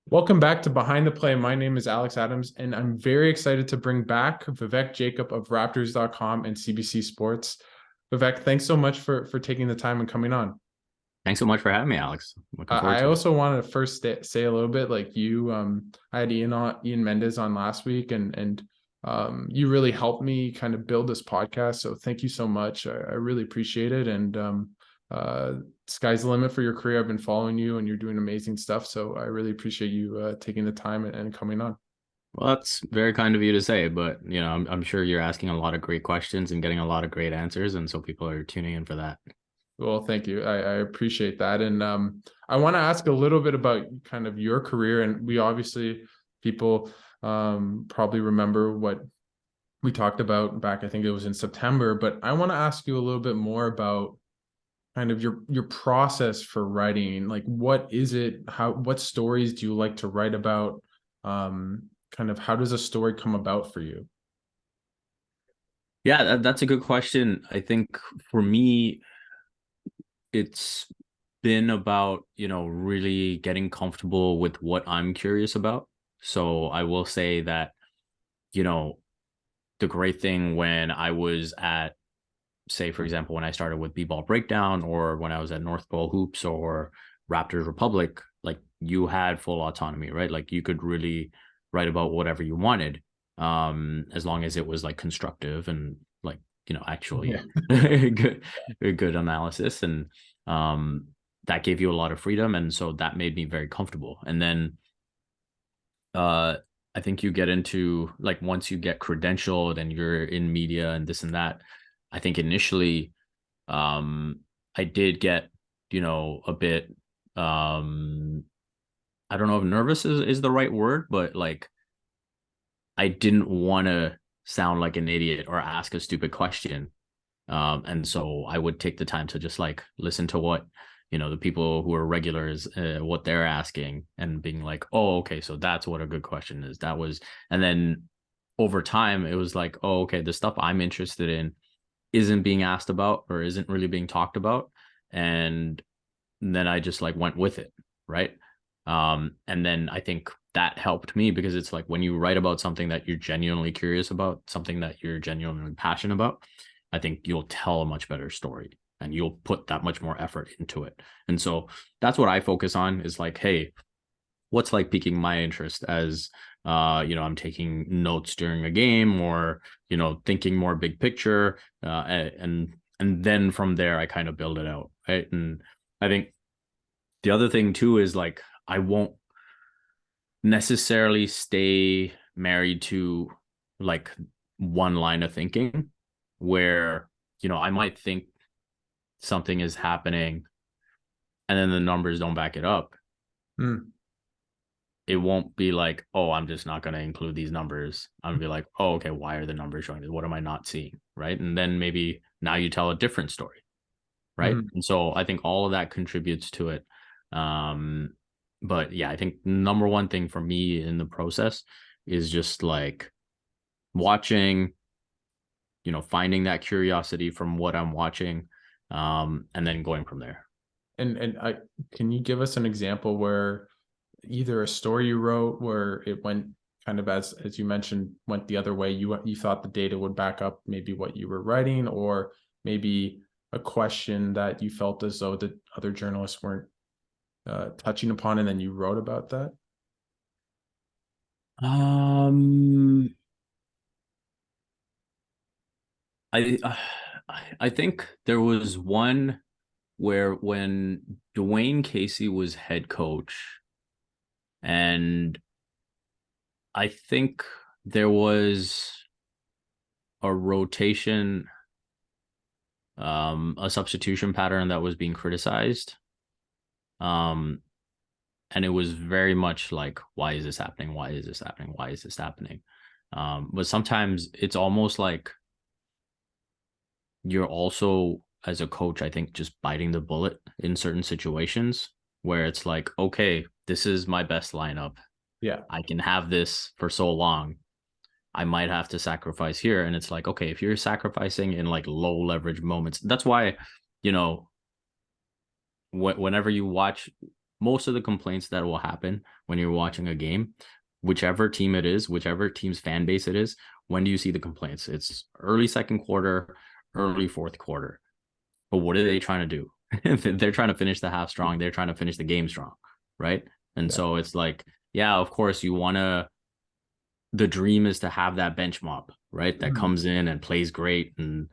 Welcome back to Behind the Play. My name is Alex Adams, and I'm very excited to bring back Vivek Jacob of Raptors.com and CBC Sports. Vivek, thanks so much for taking the time and coming on. Thanks so much for having me, Alex. Looking forward I to it. also wanted to first say a little bit like you. I had Ian Mendez on last week, and you really helped me kind of build this podcast. So thank you so much. I really appreciate it. And sky's the limit for your career. I've been following you, and you're doing amazing stuff. So I really appreciate you taking the time and coming on. Well, that's very kind of you to say, but I'm sure you're asking a lot of great questions and getting a lot of great answers, and so people are tuning in for that. Well, thank you. I appreciate that. And I want to ask a little bit about kind of your career. And we obviously, people probably remember what we talked about back, I think it was in September, but I want to ask you a little bit more about kind of your process for writing. Like, what is it? What stories do you like to write about? Kind of how does a story come about for you? Yeah, that's a good question. I think for me, it's been about, really getting comfortable with what I'm curious about. So I will say that, you know, the great thing when I was at, say, for example, when I started with B-Ball Breakdown or when I was at North Pole Hoops or Raptors Republic, like you had full autonomy, right? Like you could really write about whatever you wanted, as long as it was like constructive and like, actually Yeah. good analysis. And that gave you a lot of freedom. And so that made me very comfortable. And then I think you get into like once you get credentialed and you're in media and this and that, I think initially I did get, a bit I don't know if nervous is the right word, but like I didn't want to sound like an idiot or ask a stupid question. And so I would take the time to just like listen to what, the people who are regulars, what they're asking and being like, oh, okay, so that's what a good question is. And then over time, it was like, oh, okay, the stuff I'm interested in isn't being asked about or isn't really being talked about. And then I just like went with it. Right. And then I think that helped me because it's like when you write about something that you're genuinely curious about, something that you're genuinely passionate about, I think you'll tell a much better story and you'll put that much more effort into it. And so that's what I focus on is like, hey, what's like piquing my interest as I'm taking notes during a game or, thinking more big picture. And then from there I kind of build it out. Right. And I think the other thing too is like I won't necessarily stay married to like one line of thinking where, I might think something is happening and then the numbers don't back it up. Mm. It won't be like, oh, I'm just not going to include these numbers. I'm going to be like, oh, okay, why are the numbers showing this? What am I not seeing? Right. And then maybe now you tell a different story. Right. Mm. And so I think all of that contributes to it. But yeah, I think number one thing for me in the process is just like watching, finding that curiosity from what I'm watching, and then going from there. And I can you give us an example where either a story you wrote where it went kind of as you mentioned went the other way, you thought the data would back up maybe what you were writing, or maybe a question that you felt as though the other journalists weren't touching upon, and then you wrote about that? Um, I I think there was one where when Dwayne Casey was head coach, and I think there was a rotation, a substitution pattern that was being criticized. Um, and it was very much like, why is this happening? Why is this happening? Why is this happening? But sometimes it's almost like you're also, as a coach, I think just biting the bullet in certain situations where it's like, okay, this is my best lineup. Yeah. I can have this for so long. I might have to sacrifice here. And it's like, okay, if you're sacrificing in like low leverage moments, that's why, you know, whenever you watch most of the complaints that will happen when you're watching a game, whichever team it is, whichever team's fan base it is, when do you see the complaints? It's early second quarter, early fourth quarter. But what are they trying to do? They're trying to finish the half strong. They're trying to finish the game strong, right? And so it's like, yeah, of course you want to, the dream is to have that bench mob, right? That comes in and plays great, and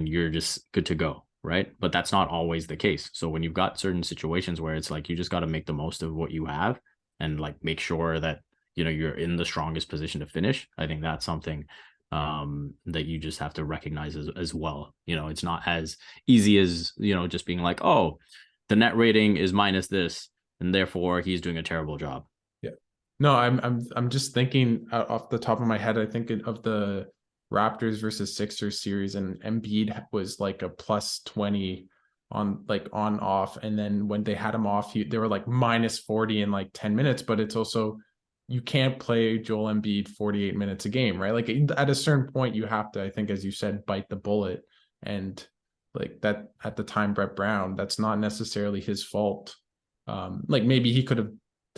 you're just good to go, right? But that's not always the case. So when you've got certain situations where it's like you just got to make the most of what you have and like make sure that you're in the strongest position to finish. I think that's something that you just have to recognize as well. It's not as easy as just being like, oh, the net rating is minus this and therefore he's doing a terrible job. Yeah. No, I'm just thinking off the top of my head. I think of the Raptors versus Sixers series, and Embiid was like a +20 on off, and then when they had him off, they were like -40 in like 10 minutes. But it's also, you can't play Joel Embiid 48 minutes a game, right? Like at a certain point, you have to, I think, as you said, bite the bullet. And like that at the time, Brett Brown, that's not necessarily his fault. Like maybe he could have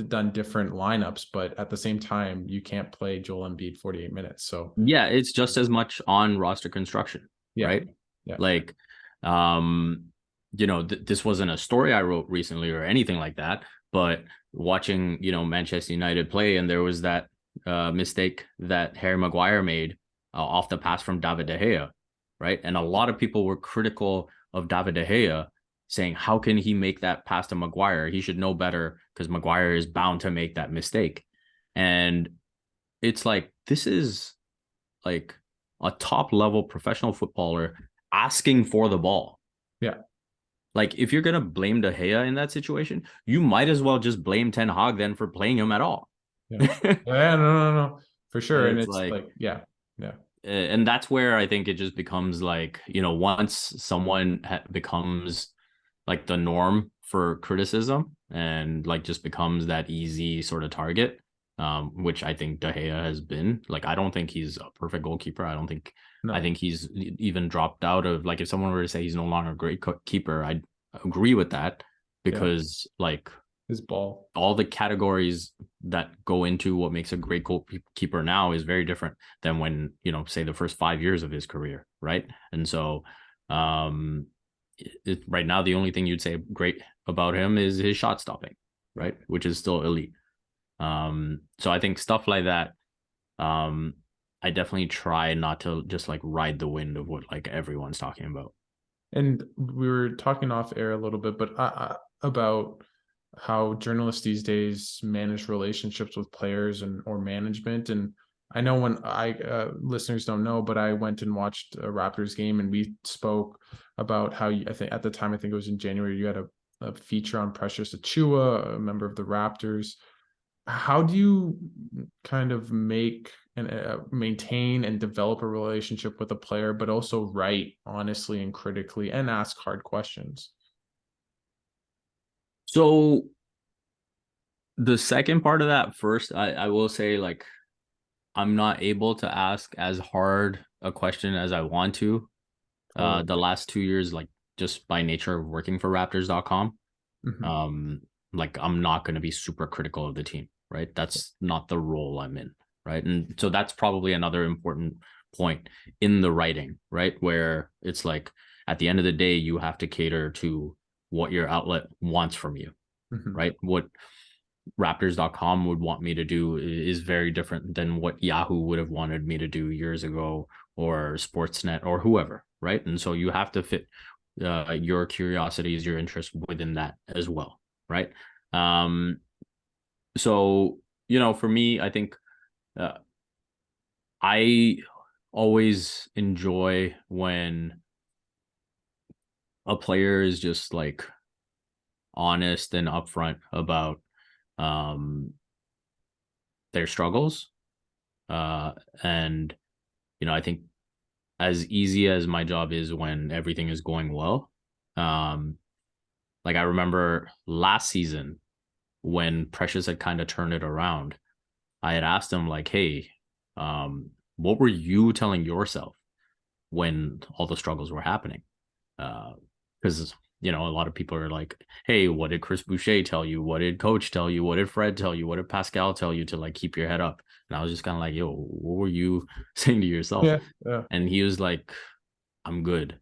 done different lineups, but at the same time, you can't play Joel Embiid 48 minutes. So yeah, it's just as much on roster construction, right? Yeah. Like, this wasn't a story I wrote recently or anything like that, but watching, Manchester United play, and there was that mistake that Harry Maguire made off the pass from David De Gea, right? And a lot of people were critical of David De Gea, saying, how can he make that pass to Maguire? He should know better because Maguire is bound to make that mistake. And it's like, this is like a top level professional footballer asking for the ball. Yeah. Like, if you're going to blame De Gea in that situation, you might as well just blame Ten Hag then for playing him at all. Yeah. Yeah, no, for sure. And it's like, yeah. And that's where I think it just becomes like, once someone becomes like the norm for criticism and like just becomes that easy sort of target, which I think De Gea has been. Like, I don't think he's a perfect goalkeeper. I think he's even dropped out of, like, if someone were to say he's no longer a great keeper, I'd agree with that, because like his ball, all the categories that go into what makes a great goalkeeper now is very different than when, say the first 5 years of his career. Right. And so, right now, the only thing you'd say great about him is his shot stopping, right? Which is still elite. So I think stuff like that, I definitely try not to just like ride the wind of what like everyone's talking about. And we were talking off air a little bit, but about how journalists these days manage relationships with players or management. And I know when listeners don't know, but I went and watched a Raptors game, and we spoke about how I think at the time, I think it was in January, you had a feature on Precious Achiuwa, a member of the Raptors. How do you kind of make and maintain and develop a relationship with a player, but also write honestly and critically and ask hard questions? So the second part of that first, I will say, like, I'm not able to ask as hard a question as I want to. The last 2 years, like, just by nature of working for Raptors.com, like, I'm not going to be super critical of the team, right? That's not the role I'm in, right? And so that's probably another important point in the writing, right? Where it's like, at the end of the day, you have to cater to what your outlet wants from you, right? What Raptors.com would want me to do is very different than what Yahoo would have wanted me to do years ago, or Sportsnet, or whoever, right? And so you have to fit your curiosities, your interests within that as well, right? So, for me, I think I always enjoy when a player is just like honest and upfront about their struggles. And, I think as easy as my job is when everything is going well, like, I remember last season when Precious had kind of turned it around, I had asked him, like, hey, what were you telling yourself when all the struggles were happening? Because you know, a lot of people are like, hey, what did Chris Boucher tell you? What did coach tell you? What did Fred tell you? What did Pascal tell you to like keep your head up? And I was just kind of like, yo, what were you saying to yourself? Yeah. Yeah. And he was like, I'm good.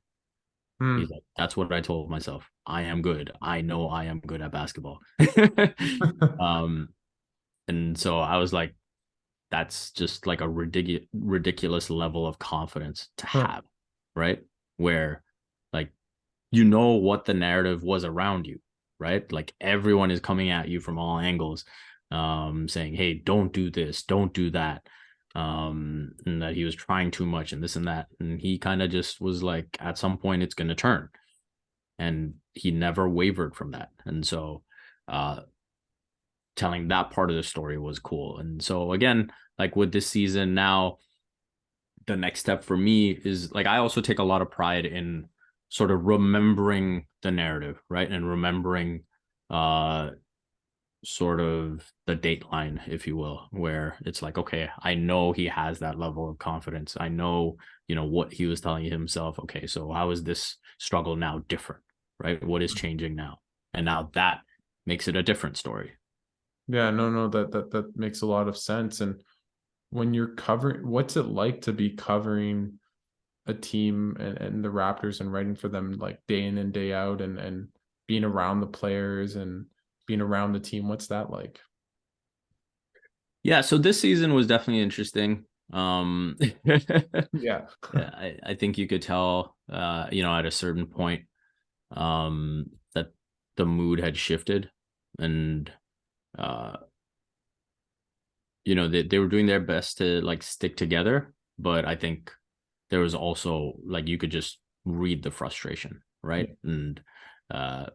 He's Mm. like, that's what I told myself. I am good. I know I am good at basketball. um, and so I was like, that's just like a ridiculous level of confidence to Huh. have, right? Where like you know what the narrative was around you, right? Like everyone is coming at you from all angles, saying, hey, don't do this, don't do that. And that he was trying too much and this and that. And he kind of just was like, at some point it's gonna turn. And he never wavered from that. And so telling that part of the story was cool. And so again, like with this season now, the next step for me is like I also take a lot of pride in sort of remembering the narrative, right? And remembering uh sort of the dateline, if you will, where it's like, okay, I know he has that level of confidence. I know, you know, what he was telling himself. Okay, so how is this struggle now different, right? What is changing now? And now that makes it a different story. Yeah, no, that makes a lot of sense. And when you're covering, what's it like to be covering a team and the Raptors and writing for them like day in and day out and being around the players and being around the team? What's that like? Yeah, so this season was definitely interesting. Yeah, Yeah. I think you could tell you know, at a certain point, that the mood had shifted and uh you know, they were doing their best to like stick together, but I think there was also like you could just read the frustration, right? Yeah. And uh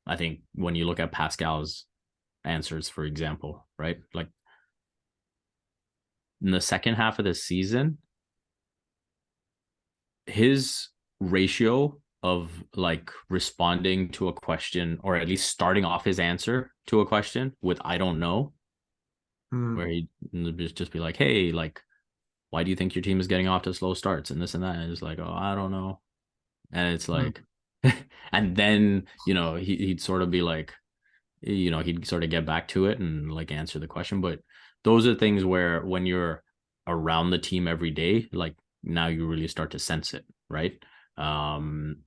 I think when you look at Pascal's answers, for example, right? Like in the second half of the season, his ratio of like responding to a question or at least starting off his answer to a question with I don't know, where Mm. he just be like, hey, like, why do you think your team is getting off to slow starts and this and that? And it's like, oh, I don't know. And it's Mm. like, and then, you know, he'd sort of be like, you know, he'd sort of get back to it and like answer the question. But those are things where when you're around the team every day, like now you really start to sense it, right? Um,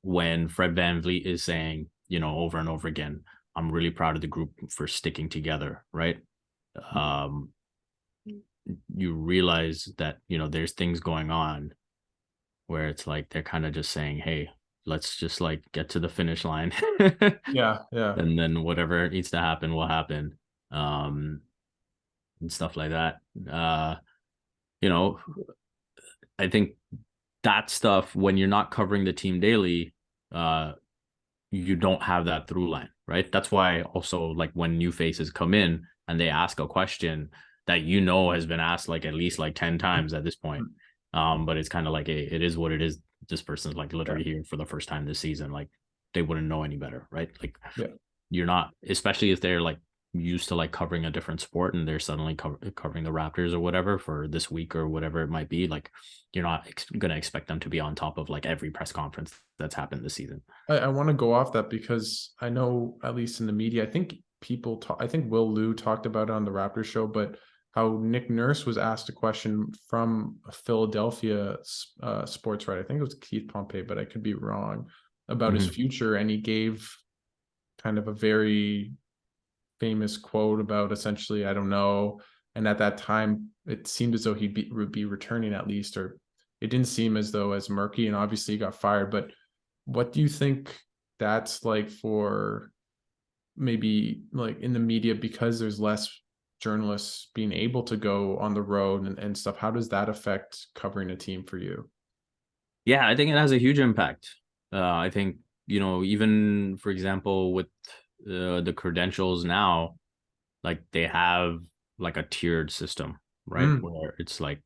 when Fred VanVleet is saying, you know, over and over again, I'm really proud of the group for sticking together, right? Um, you realize that, you know, there's things going on where it's like they're kind of just saying, hey, let's just like get to the finish line. Yeah, yeah. And then whatever needs to happen will happen. Um, and stuff like that. You know, I think that stuff when you're not covering the team daily, uh, you don't have that through line, right? That's why also like when new faces come in and they ask a question that you know has been asked like at least like 10 times at this point. But it's kind of like it is what it is. This person's like Yeah. literally here for the first time this season. Like they wouldn't know any better, right? Like Yeah. you're not, especially if they're like used to like covering a different sport and they're suddenly covering the Raptors or whatever for this week or whatever it might be. Like you're not going to expect them to be on top of like every press conference that's happened this season. I want to go off that because I know, at least in the media, I think I think Will Liu talked about it on the Raptors show, but how Nick Nurse was asked a question from a Philadelphia sports writer. I think it was Keith Pompey, but I could be wrong about his Mm-hmm. future. And he gave kind of a very famous quote about essentially, I don't know. And at that time, it seemed as though would be returning at least, or it didn't seem as though as murky. And obviously, he got fired. But what do you think that's like for maybe like in the media because there's less journalists being able to go on the road and stuff? How does that affect covering a team for you? Yeah, I think it has a huge impact. I think, you know, even for example, with the credentials now, like they have like a tiered system, right? Mm, Where it's like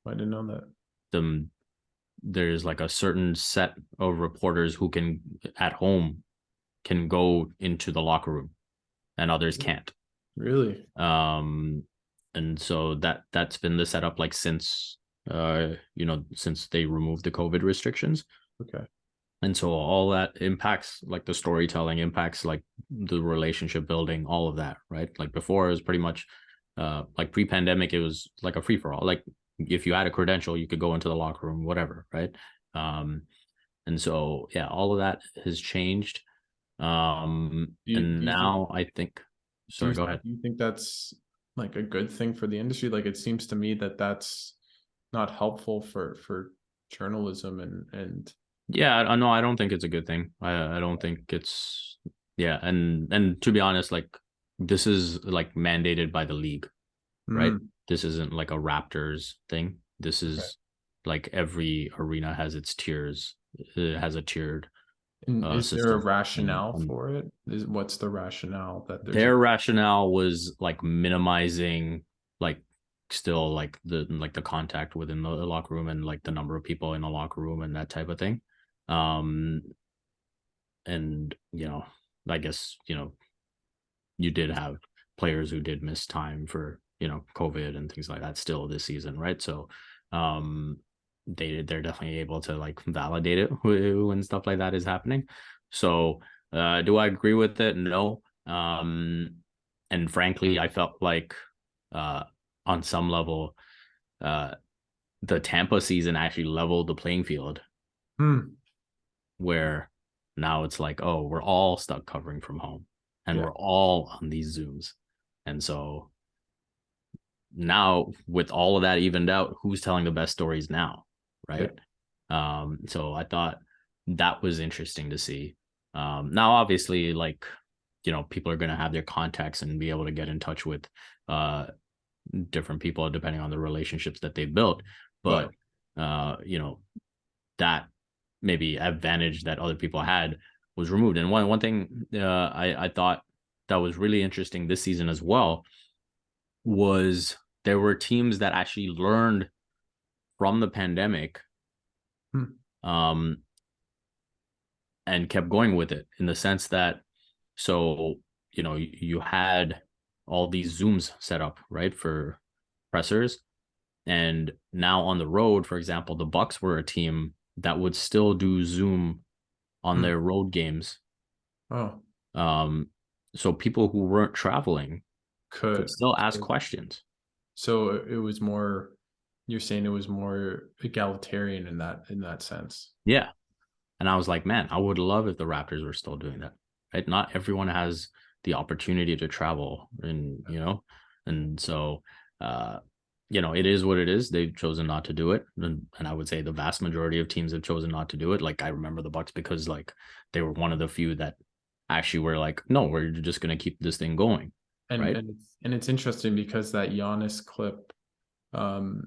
I didn't know that. the there's like a certain set of reporters who can at home can go into the locker room and others can't. Really? Um, and so that's been the setup like since you know, since they removed the COVID restrictions. Okay. And so all that impacts like the storytelling, impacts like the relationship building, all of that, right? Like before it was pretty much like pre-pandemic, it was like a free-for-all. Like if you had a credential, you could go into the locker room, whatever, right? um and so yeah, all of that has changed. And Do you think now I think, sorry, go ahead. do you think that's like a good thing for the industry? Like it seems to me that that's not helpful for journalism and Yeah, I know. I don't think it's a good thing. I don't think it's, yeah, and to be honest, like this is like mandated by the league, right? mm, This isn't like a Raptors thing. This okay. is like every arena has its tiers. It has a tiered And is there a system. rationale And for it? Is what's the rationale that there's a their rationale was like minimizing like still like the contact within the locker room and like the number of people in the locker room and that type of thing. Um, and I guess you did have players who did miss time for COVID and things like that still this season, right? So um they're definitely able to like validate it when stuff like that is happening. So do I agree with it? No. And frankly, I felt like uh on some level uh the Tampa season actually leveled the playing field, hmm, where now it's like, oh, we're all stuck covering from home and yeah, we're all on these Zooms. And so now with all of that evened out, who's telling the best stories now? yeah. Right. So I thought that was interesting to see. Now obviously, like, people are going to have their contacts and be able to get in touch with uh different people depending on the relationships that they built. But But that maybe advantage that other people had was removed. And one thing I thought that was really interesting this season as well was there were teams that actually learned from the pandemic, hmm, um, and kept going with it, in the sense that, so you had all these Zooms set up, right, for pressers. And now on the road, for example, the Bucks were a team that would still do Zoom on hmm. their road games. Oh, Um, so people who weren't traveling could could, still ask could. questions. So it was more, you're saying it was more egalitarian in that sense. Yeah. And I was like, man, I would love if the Raptors were still doing that. Right? Not everyone has the opportunity to travel, and so uh it is what it is. They've chosen not to do it. And I would say the vast majority of teams have chosen not to do it. Like I remember the Bucks, because like they were one of the few that actually were like, no, we're just gonna keep this thing going. And Right. it's interesting because that Giannis clip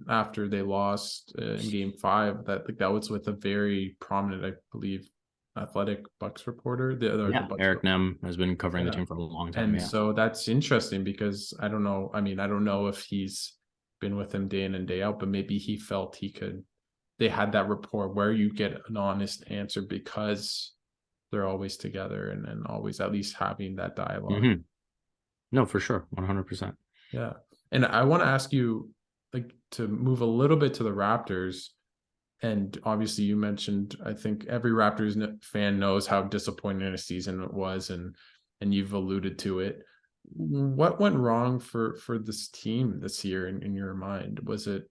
after they lost in game 5, that like that was with a very prominent, I believe, athletic Bucks reporter, the Yeah. Bucks Eric reporter. Nem has been covering the Yeah. team for a long time. And Yeah. so that's interesting because I don't know. I mean, I don't know if he's been with him day in and day out, but maybe he felt they had that rapport where you get an honest answer because they're always together and always at least having that dialogue. Mm-hmm. No, for sure. 100%. Yeah. And I want to ask you, like, to move a little bit to the Raptors. And obviously, you mentioned, I think every Raptors fan knows how disappointing a season it was, and you've alluded to it. What went wrong for this team this year in your mind? Was it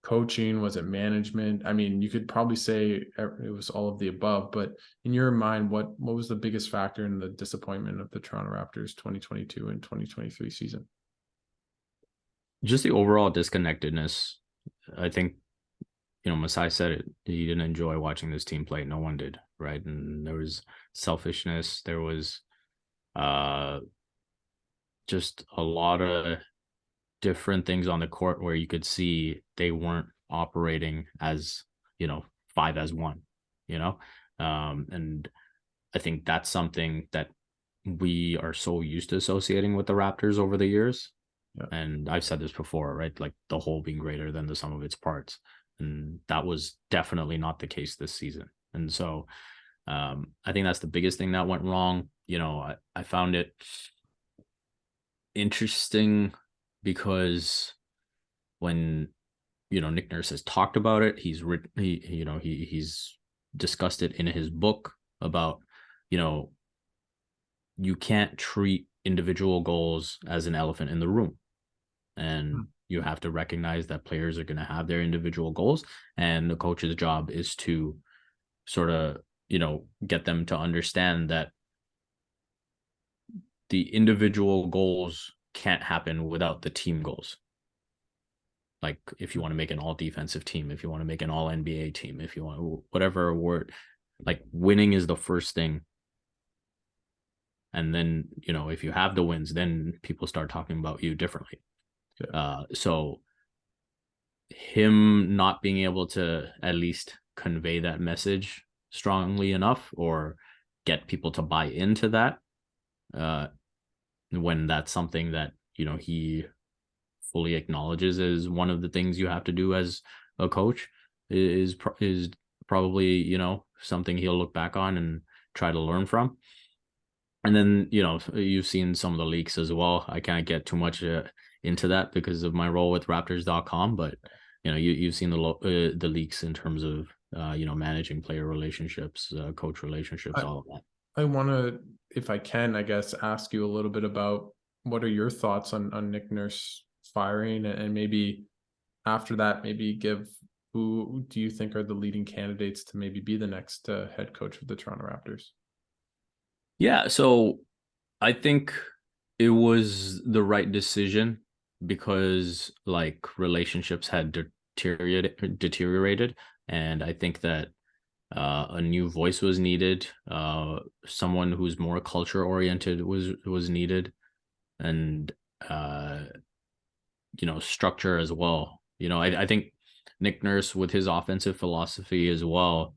coaching? Was it management? I mean, you could probably say it was all of the above, but in your mind, what was the biggest factor in the disappointment of the Toronto Raptors 2022 and 2023 season? Just the overall disconnectedness. I think, Masai said it. He didn't enjoy watching this team play. No one did, right? And there was selfishness. There was uh just a lot of different things on the court where you could see they weren't operating as, five as one, you know? And I think that's something that we are so used to associating with the Raptors over the years. Yeah. And I've said this before, right? Like the whole being greater than the sum of its parts. And that was definitely not the case this season. And so I think that's the biggest thing that went wrong. I found it interesting because when Nick Nurse has talked about it, he's discussed it in his book about, you can't treat individual goals as an elephant in the room. And you have to recognize that players are going to have their individual goals, and the coach's job is to sort of, get them to understand that the individual goals can't happen without the team goals. Like if you want to make an all defensive team, if you want to make an all NBA team, if you want whatever word, like winning is the first thing. And then, if you have the wins, then people start talking about you differently. Yeah. So him not being able to at least convey that message strongly enough or get people to buy into that, when that's something that, he fully acknowledges as one of the things you have to do as a coach, is probably, something he'll look back on and try to learn from. And then, you've seen some of the leaks as well. I can't get too much into that because of my role with Raptors.com, but you've seen the leaks in terms of managing player relationships, coach relationships, all of that. I want to, if I can, I guess, ask you a little bit about what are your thoughts on Nick Nurse firing, and maybe after that, maybe give who do you think are the leading candidates to maybe be the next head coach of the Toronto Raptors? Yeah, so I think it was the right decision because like relationships had deteriorated, and I think that a new voice was needed. Someone who's more culture oriented was needed, and structure as well. I think Nick Nurse, with his offensive philosophy as well,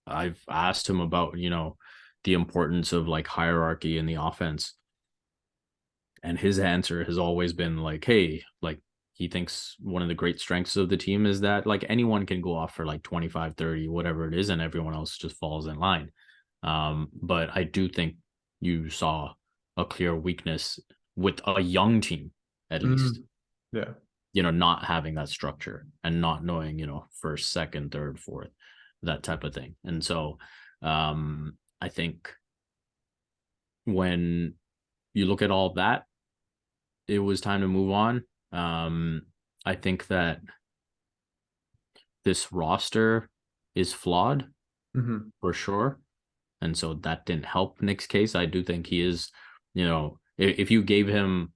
I've asked him about the importance of like hierarchy in the offense, and his answer has always been like, hey, like he thinks one of the great strengths of the team is that like anyone can go off for like 25, 30, whatever it is, and everyone else just falls in line. But I do think you saw a clear weakness with a young team, at least. Yeah. Not having that structure and not knowing, first, second, third, fourth, that type of thing. And so I think when you look at all that, it was time to move on. I think that this roster is flawed for sure. And so that didn't help Nick's case. I do think he is, if you gave him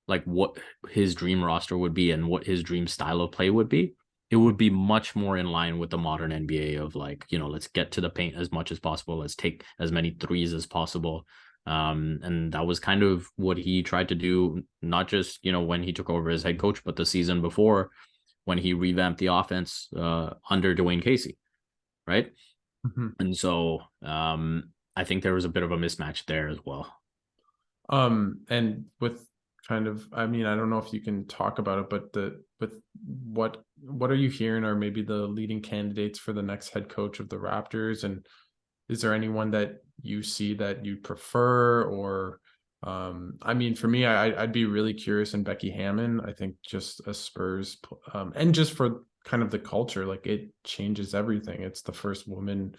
like what his dream roster would be and what his dream style of play would be, it would be much more in line with the modern NBA of like, let's get to the paint as much as possible. Let's take as many threes as possible. And that was kind of what he tried to do, not just, when he took over as head coach, but the season before when he revamped the offense under Dwayne Casey. Right. And so I think there was a bit of a mismatch there as well. And with kind of, I mean, I don't know if you can talk about it, but what are you hearing are maybe the leading candidates for the next head coach of the Raptors? And is there anyone that you see that you prefer? Or I mean, for me, I'd be really curious in Becky Hammon. I think just a Spurs and just for kind of the culture, like it changes everything. It's the first woman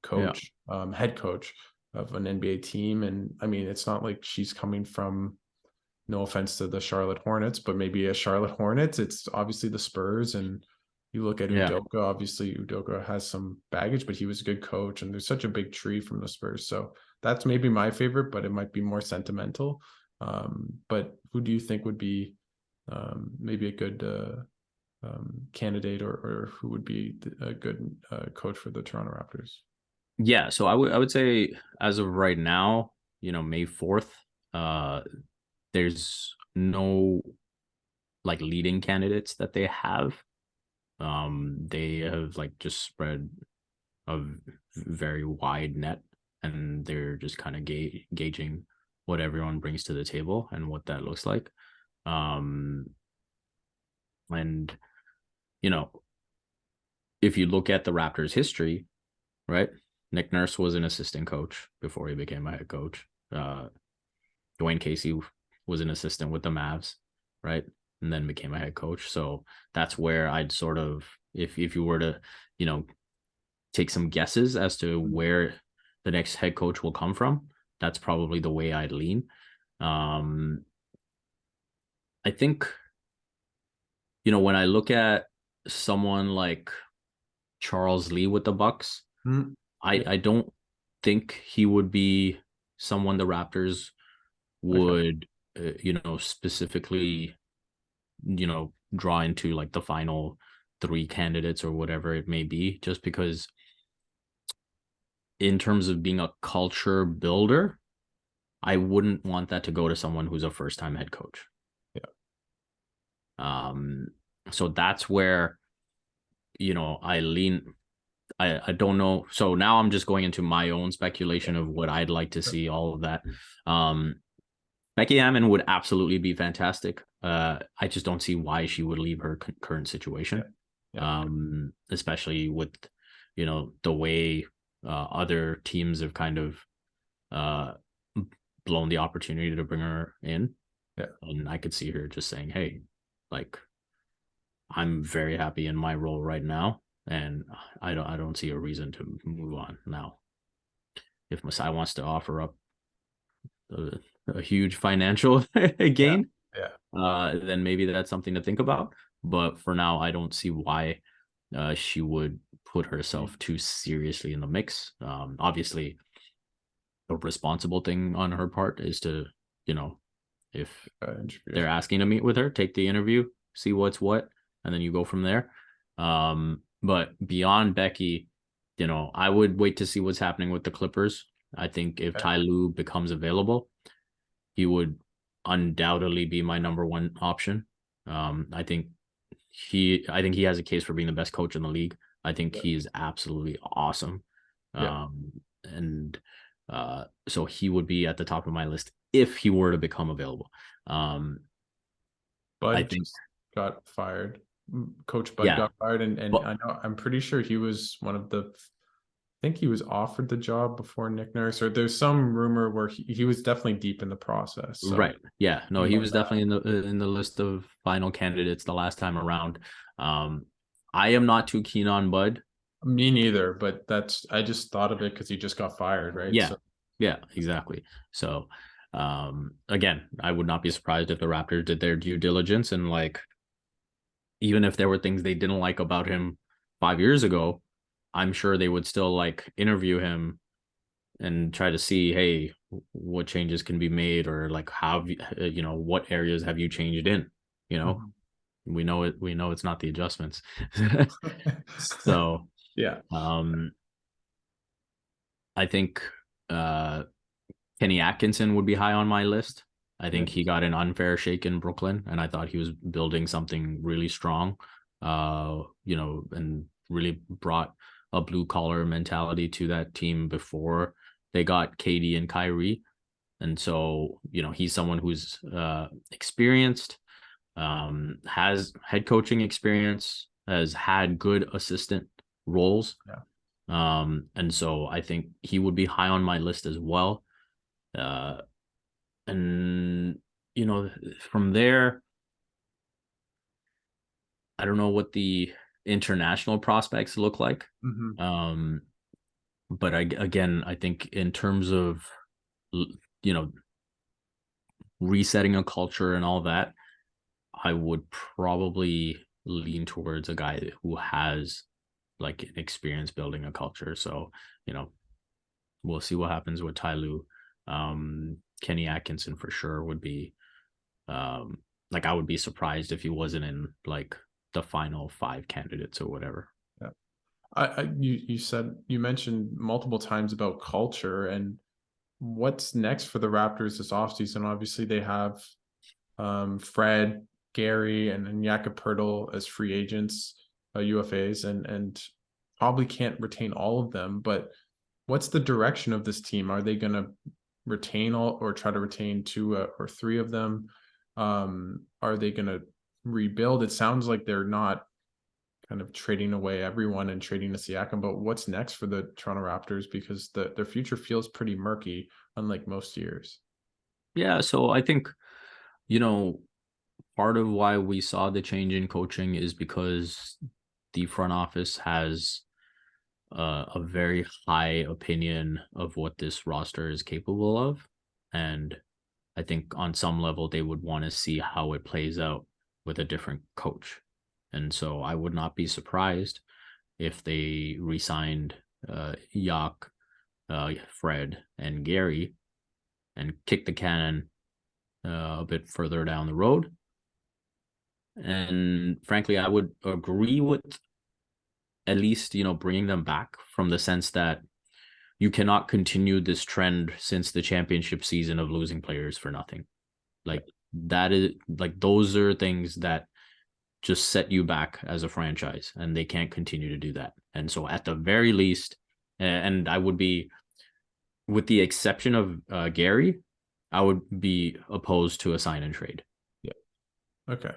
coach, head coach of an NBA team. And I mean, it's not like she's coming from, no offense to the Charlotte Hornets, but maybe a Charlotte Hornets. It's obviously the Spurs. And you look at Udoka, obviously Udoka has some baggage, but he was a good coach, and there's such a big tree from the Spurs. So that's maybe my favorite, but it might be more sentimental. But who do you think would be maybe a good candidate, or who would be a good coach for the Toronto Raptors? Yeah, so I would say as of right now, May 4th, there's no like leading candidates that they have. They have like just spread a very wide net, and they're just kind of gauging what everyone brings to the table and what that looks like. And if you look at the Raptors' history, right? Nick Nurse was an assistant coach before he became a head coach. Dwayne Casey was an assistant with the Mavs, right? And then became a head coach. So that's where I'd sort of if you were to, you know, take some guesses as to where the next head coach will come from, that's probably the way I'd lean. I think, you know, when I look at someone like Charles Lee with the Bucks, Mm, yeah. I don't think he would be someone the Raptors Okay. would, you know, specifically, you know, draw into like the final three candidates or whatever it may be, just because in terms of being a culture builder, I wouldn't want that to go to someone who's a first time head coach. Yeah. Um, so that's where, you know, I lean. I don't know. So now I'm just going into my own speculation of what I'd like to see, all of that. Um, Becky Hammond would absolutely be fantastic. I just don't see why she would leave her current situation. Yeah. Especially with, you know, the way other teams have kind of uh, blown the opportunity to bring her in. Yeah. And I could see her just saying, hey, like, I'm very happy in my role right now, and I don't see a reason to move on now. If Masai wants to offer up a, a huge financial Yeah. gain, Yeah. then maybe that's something to think about. But for now, I don't see why she would put herself too seriously in the mix. Obviously, a responsible thing on her part is to, you know, if Interview. they're asking to meet with her, take the interview, see what's what, and then you go from there. But beyond Becky, you know, I would wait to see what's happening with the Clippers. I think if Okay. Ty Lue becomes available, he would undoubtedly be my number one option. I think I think he has a case for being the best coach in the league. I think Yeah. he is absolutely awesome. Yeah. And so he would be at the top of my list if he were to become available. Um, I Bud think, just got fired. Coach Bud yeah, got fired, and but I'm pretty sure he was one of the. I think he was offered the job before Nick Nurse, or there's some rumor where he was definitely deep in the process. So right, yeah, no, I he know was that. definitely in the list of final candidates the last time around. Um, I am not too keen on Bud. Me neither, but that's I just thought of it because he just got fired, right? Yeah, So yeah, exactly. So, again, I would not be surprised if the Raptors did their due diligence and like, even if there were things they didn't like about him 5 years ago, I'm sure they would still like interview him and try to see, hey, what changes can be made, or like how you know, what areas have you changed in? You know, Mhm. we know it. We know it's not the adjustments. So, Yeah. um, I think uh, Kenny Atkinson would be high on my list. I Yeah. think he got an unfair shake in Brooklyn, and I thought he was building something really strong, you know, and really brought a blue collar mentality to that team before they got KD and Kyrie. And so, you know, he's someone who's experienced, has head coaching experience, has had good assistant roles. Yeah. And so I think he would be high on my list as well. Uh, and you know, from there, I don't know what the international prospects look like. Hmm. Um, but again, I think in terms of, you know, resetting a culture and all that, I would probably lean towards a guy who has like an experience building a culture. So, you know, we'll see what happens with Ty Lue. Kenny Atkinson for sure would be, um, like, I would be surprised if he wasn't in like the final five candidates or whatever. Yeah. You said you mentioned multiple times about culture and what's next for the Raptors this offseason. Obviously, they have Fred, Gary, and Jakob Poeltl as free agents, UFAs, and probably can't retain all of them. But what's the direction of this team? Are they going to retain all or try to retain two or three of them? Are they going to rebuild? It sounds like they're not kind of trading away everyone and trading to Siakam, but what's next for the Toronto Raptors? Because their future feels pretty murky, unlike most years. Yeah, so I think, you know, part of why we saw the change in coaching is because the front office has a very high opinion of what this roster is capable of. And I think on some level, they would want to see how it plays out with a different coach. And so I would not be surprised if they re-signed Yak, Fred, and Gary and kick the can a bit further down the road. And frankly, I would agree with at least, bringing them back, from the sense that you cannot continue this trend since the championship season of losing players for nothing. Like, that is like, those are things that just set you back as a franchise, and they can't continue to do that. And so at the very least, and I would be, with the exception of Gary, I would be opposed to a sign and trade. Yeah. Okay.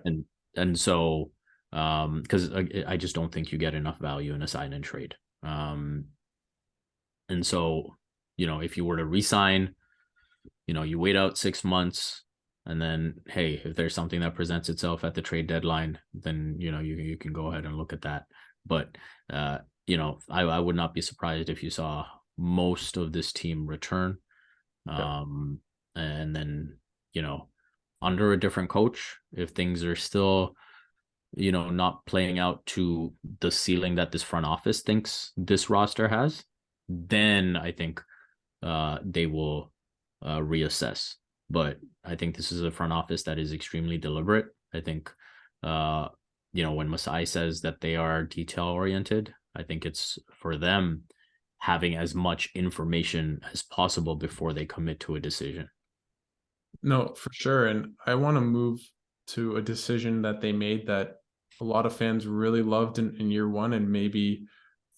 And so because I just don't think you get enough value in a sign and trade. And so, if you were to re-sign, you wait out 6 months, and then, hey, if there's something that presents itself at the trade deadline, then, you can go ahead and look at that. But, I would not be surprised if you saw most of this team return. And then, under a different coach, if things are still, not playing out to the ceiling that this front office thinks this roster has, then I think they will reassess. But I think this is a front office that is extremely deliberate. I think, when Masai says that they are detail oriented, I think it's for them having as much information as possible before they commit to a decision. No, for sure. And I want to move to a decision that they made that a lot of fans really loved in year one, and maybe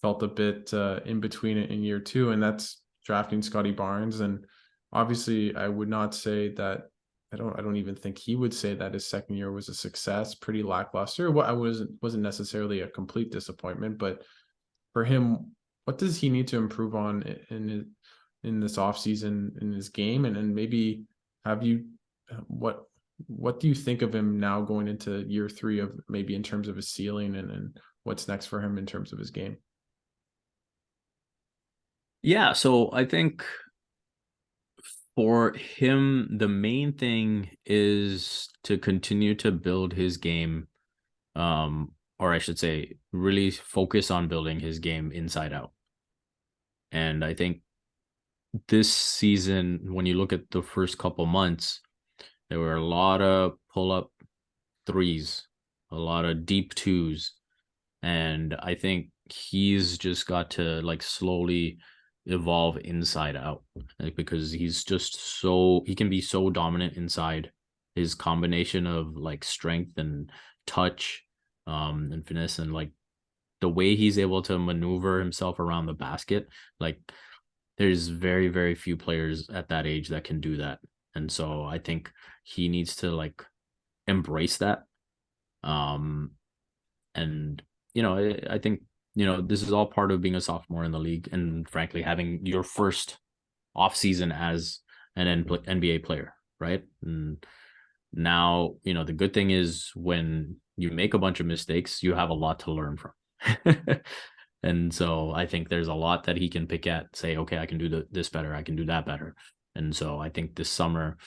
felt a bit in between it in year two, and that's drafting Scottie Barnes. And obviously, I would not say that. I don't even think he would say that his second year was a success. Pretty lackluster. What I wasn't necessarily a complete disappointment, but for him, what does he need to improve on in this offseason in his game? And maybe have you what do you think of him now going into year three, of maybe in terms of his ceiling and what's next for him in terms of his game? Yeah, so I think for him, the main thing is to continue to build his game, or I should say, really focus on building his game inside out. And I think this season, when you look at the first couple months, there were a lot of pull-up threes, a lot of deep twos. And I think he's just got to slowly evolve inside out, because he's just he can be so dominant inside. His combination of strength and touch, and finesse, and the way he's able to maneuver himself around the basket, there's very, very few players at that age that can do that. And so I think he needs to embrace that. And I think this is all part of being a sophomore in the league, and frankly having your first off season as an NBA player, right? And now, the good thing is, when you make a bunch of mistakes, you have a lot to learn from. And so I think there's a lot that he can pick at, say, okay, I can do this better, I can do that better. And so I think this summer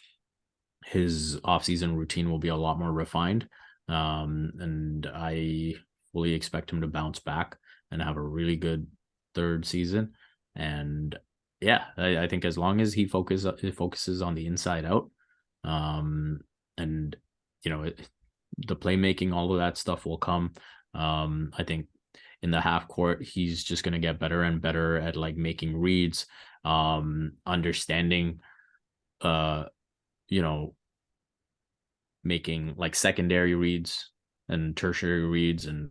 his off-season routine will be a lot more refined. And I fully expect him to bounce back and have a really good third season. And yeah, I think as long as he focuses on the inside out, and the playmaking, all of that stuff will come. I think in the half court, he's just going to get better and better at making reads, understanding, making secondary reads and tertiary reads, and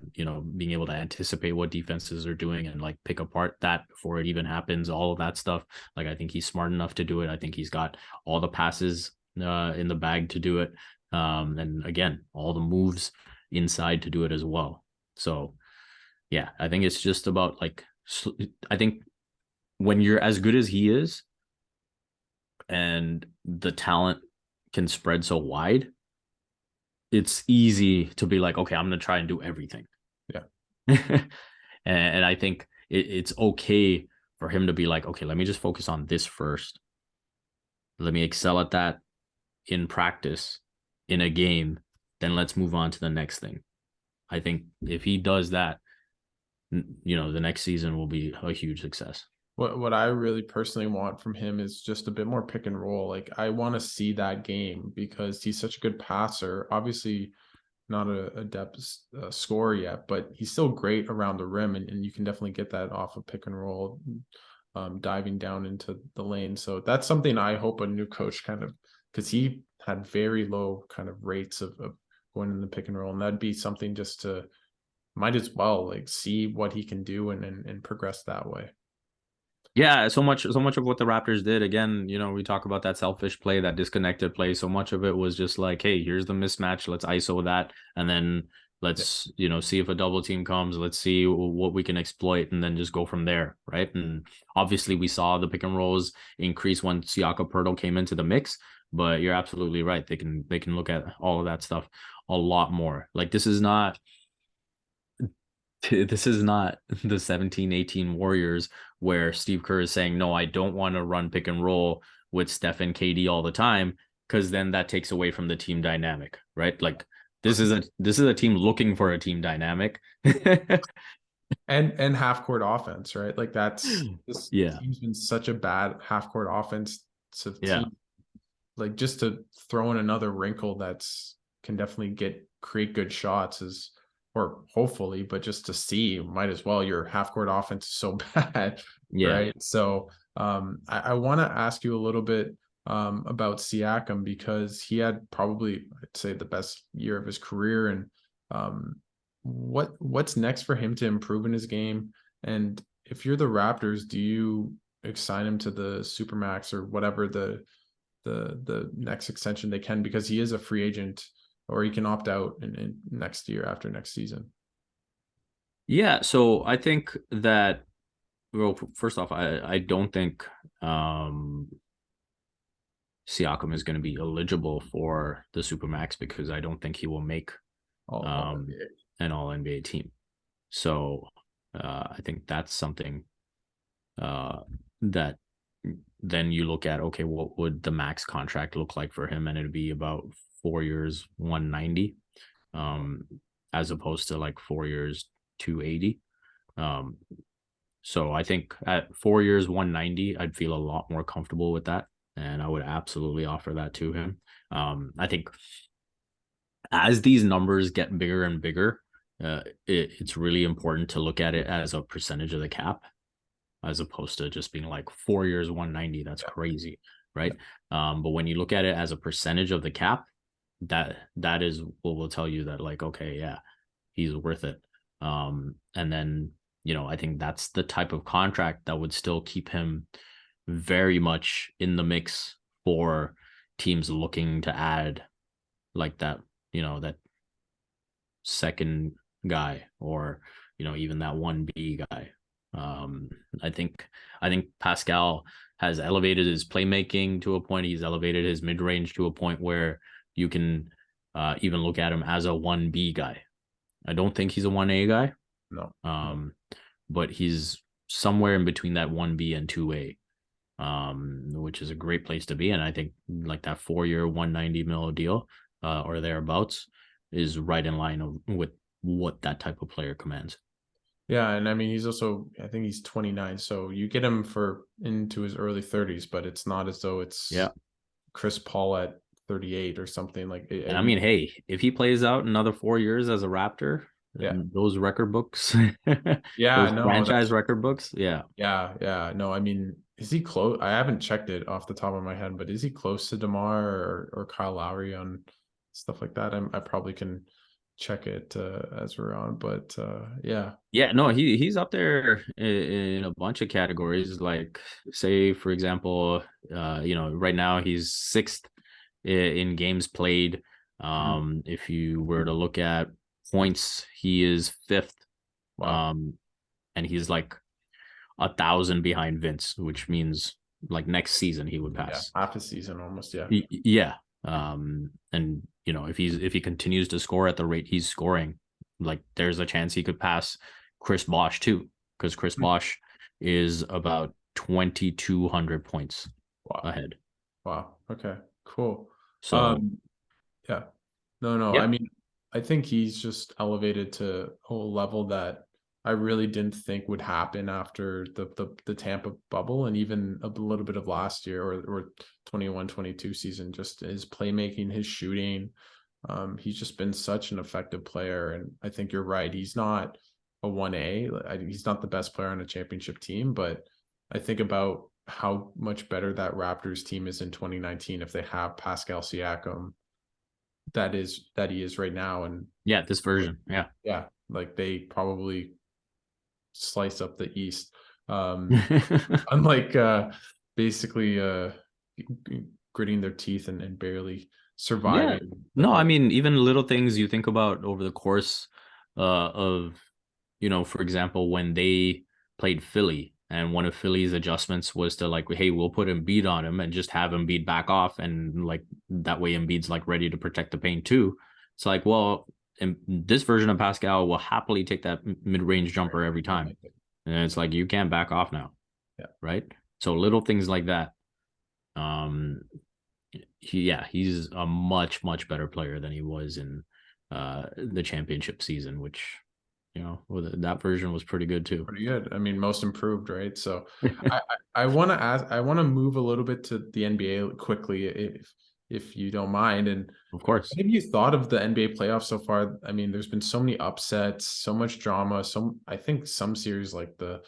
being able to anticipate what defenses are doing and pick apart that before it even happens. All of that stuff, I think he's smart enough to do it. I think he's got all the passes in the bag to do it, and again, all the moves inside to do it as well. So yeah, I think it's just about I think when you're as good as he is, and the talent can spread so wide, it's easy to be okay, I'm going to try and do everything. Yeah. And I think it's okay for him to be like, okay, let me just focus on this first. Let me excel at that in practice, in a game, then let's move on to the next thing. I think if he does that, the next season will be a huge success. What I really personally want from him is just a bit more pick and roll. Like I want to see that game because he's such a good passer. Obviously, not a depth scorer yet, but he's still great around the rim, and you can definitely get that off of pick and roll, diving down into the lane. So that's something I hope a new coach kind of, because he had very low kind of rates of going in the pick and roll, and that'd be something just to might as well like see what he can do and progress that way. Yeah, so much of what the Raptors did, again, we talk about that selfish play, that disconnected play. So much of it was just like, hey, here's the mismatch, let's ISO that, and then let's see if a double team comes, let's see what we can exploit, and then just go from there, right? And obviously we saw the pick and rolls increase when Siakam came into the mix, but you're absolutely right. They can look at all of that stuff a lot more. Like this is not the 17-18 Warriors where Steve Kerr is saying, no, I don't want to run pick and roll with Steph and KD all the time, because then that takes away from the team dynamic, right? Like this is a team looking for a team dynamic. and half court offense, right? Like this Yeah. team's been such a bad half court offense. So Yeah. like just to throw in another wrinkle that's can definitely create good shots is, or hopefully, but just to see, might as well. Your half court offense is so bad, Yeah. right? So I want to ask you a little bit about Siakam, because he had probably, I'd say, the best year of his career. And what's next for him to improve in his game? And if you're the Raptors, do you assign him to the Supermax or whatever the next extension they can, because he is a free agent, or he can opt out in next year after next season? Yeah. So I think that, well, first off, I don't think Siakam is going to be eligible for the Supermax, because I don't think he will make All an All NBA team. So I think that's something that then you look at, okay, what would the max contract look like for him? And it'd be about 4 years, 190, as opposed to like 4 years, 280. So I think at 4 years, 190, I'd feel a lot more comfortable with that. And I would absolutely offer that to him. I think as these numbers get bigger and bigger, it's really important to look at it as a percentage of the cap, as opposed to just being like 4 years, 190. That's crazy, right? But when you look at it as a percentage of the cap, that is what will tell you that, like, okay, yeah, he's worth it. And then, I think that's the type of contract that would still keep him very much in the mix for teams looking to add like that, that second guy, or, even that 1B guy. I think Pascal has elevated his playmaking to a point. He's elevated his mid-range to a point where you can even look at him as a 1B guy. I don't think he's a 1A guy. No. But he's somewhere in between that 1B and 2A, which is a great place to be. And I think like that 4-year, 190 mil deal or thereabouts is right in line with what that type of player commands. Yeah, and I mean, he's also, I think he's 29, so you get him for into his early 30s, but it's not as though it's Chris Paul at 38 or something like. And I mean, hey, if he plays out another 4 years as a Raptor, those record books, those franchise record books, yeah. No, I mean, is he close? I haven't checked it off the top of my head, but is he close to DeMar or Kyle Lowry on stuff like that? I probably can check it as we're on, but no, he's up there in a bunch of categories. Like, say for example, right now he's 6th in games played. If you were to look at points, he is 5th. Wow. And he's like 1,000 behind Vince, which means like next season he would pass half a season almost. And if he continues to score at the rate he's scoring, like there's a chance he could pass Chris Bosh too, because Chris Hmm. Bosh is about 2,200 points Wow. ahead. Wow. Okay. Cool. So Um, yeah. No. I yeah, mean, I think he's just elevated to a whole level that I really didn't think would happen after the Tampa bubble and even a little bit of last year or 21-22 season. Just his playmaking, his shooting. He's just been such an effective player, and I think you're right. He's not a 1A. He's not the best player on a championship team, but I think about how much better that Raptors team is in 2019 if they have Pascal Siakam that he is right now. And yeah, this version, yeah. yeah, like they probably slice up the East. Um, unlike basically gritting their teeth and barely Yeah. surviving No, I the mean, even little things you think about over the course of, for example, when they played Philly, and one of Philly's adjustments was to like, hey, we'll put Embiid on him and just have Embiid back off, and like that way Embiid's like ready to protect the paint too. It's like, well, this version of Pascal will happily take that mid-range jumper every time, and it's like you can't back off now, yeah. right? So little things like that. Um, he's a much much better player than he was in the championship season, which that version was pretty good too. Pretty good. I mean, most improved, right? So I want to ask, I want to move a little bit to the NBA quickly, if you don't mind. And Of course. what have you thought of the NBA playoffs so far? I mean, there's been so many upsets, so much drama. I think some series like the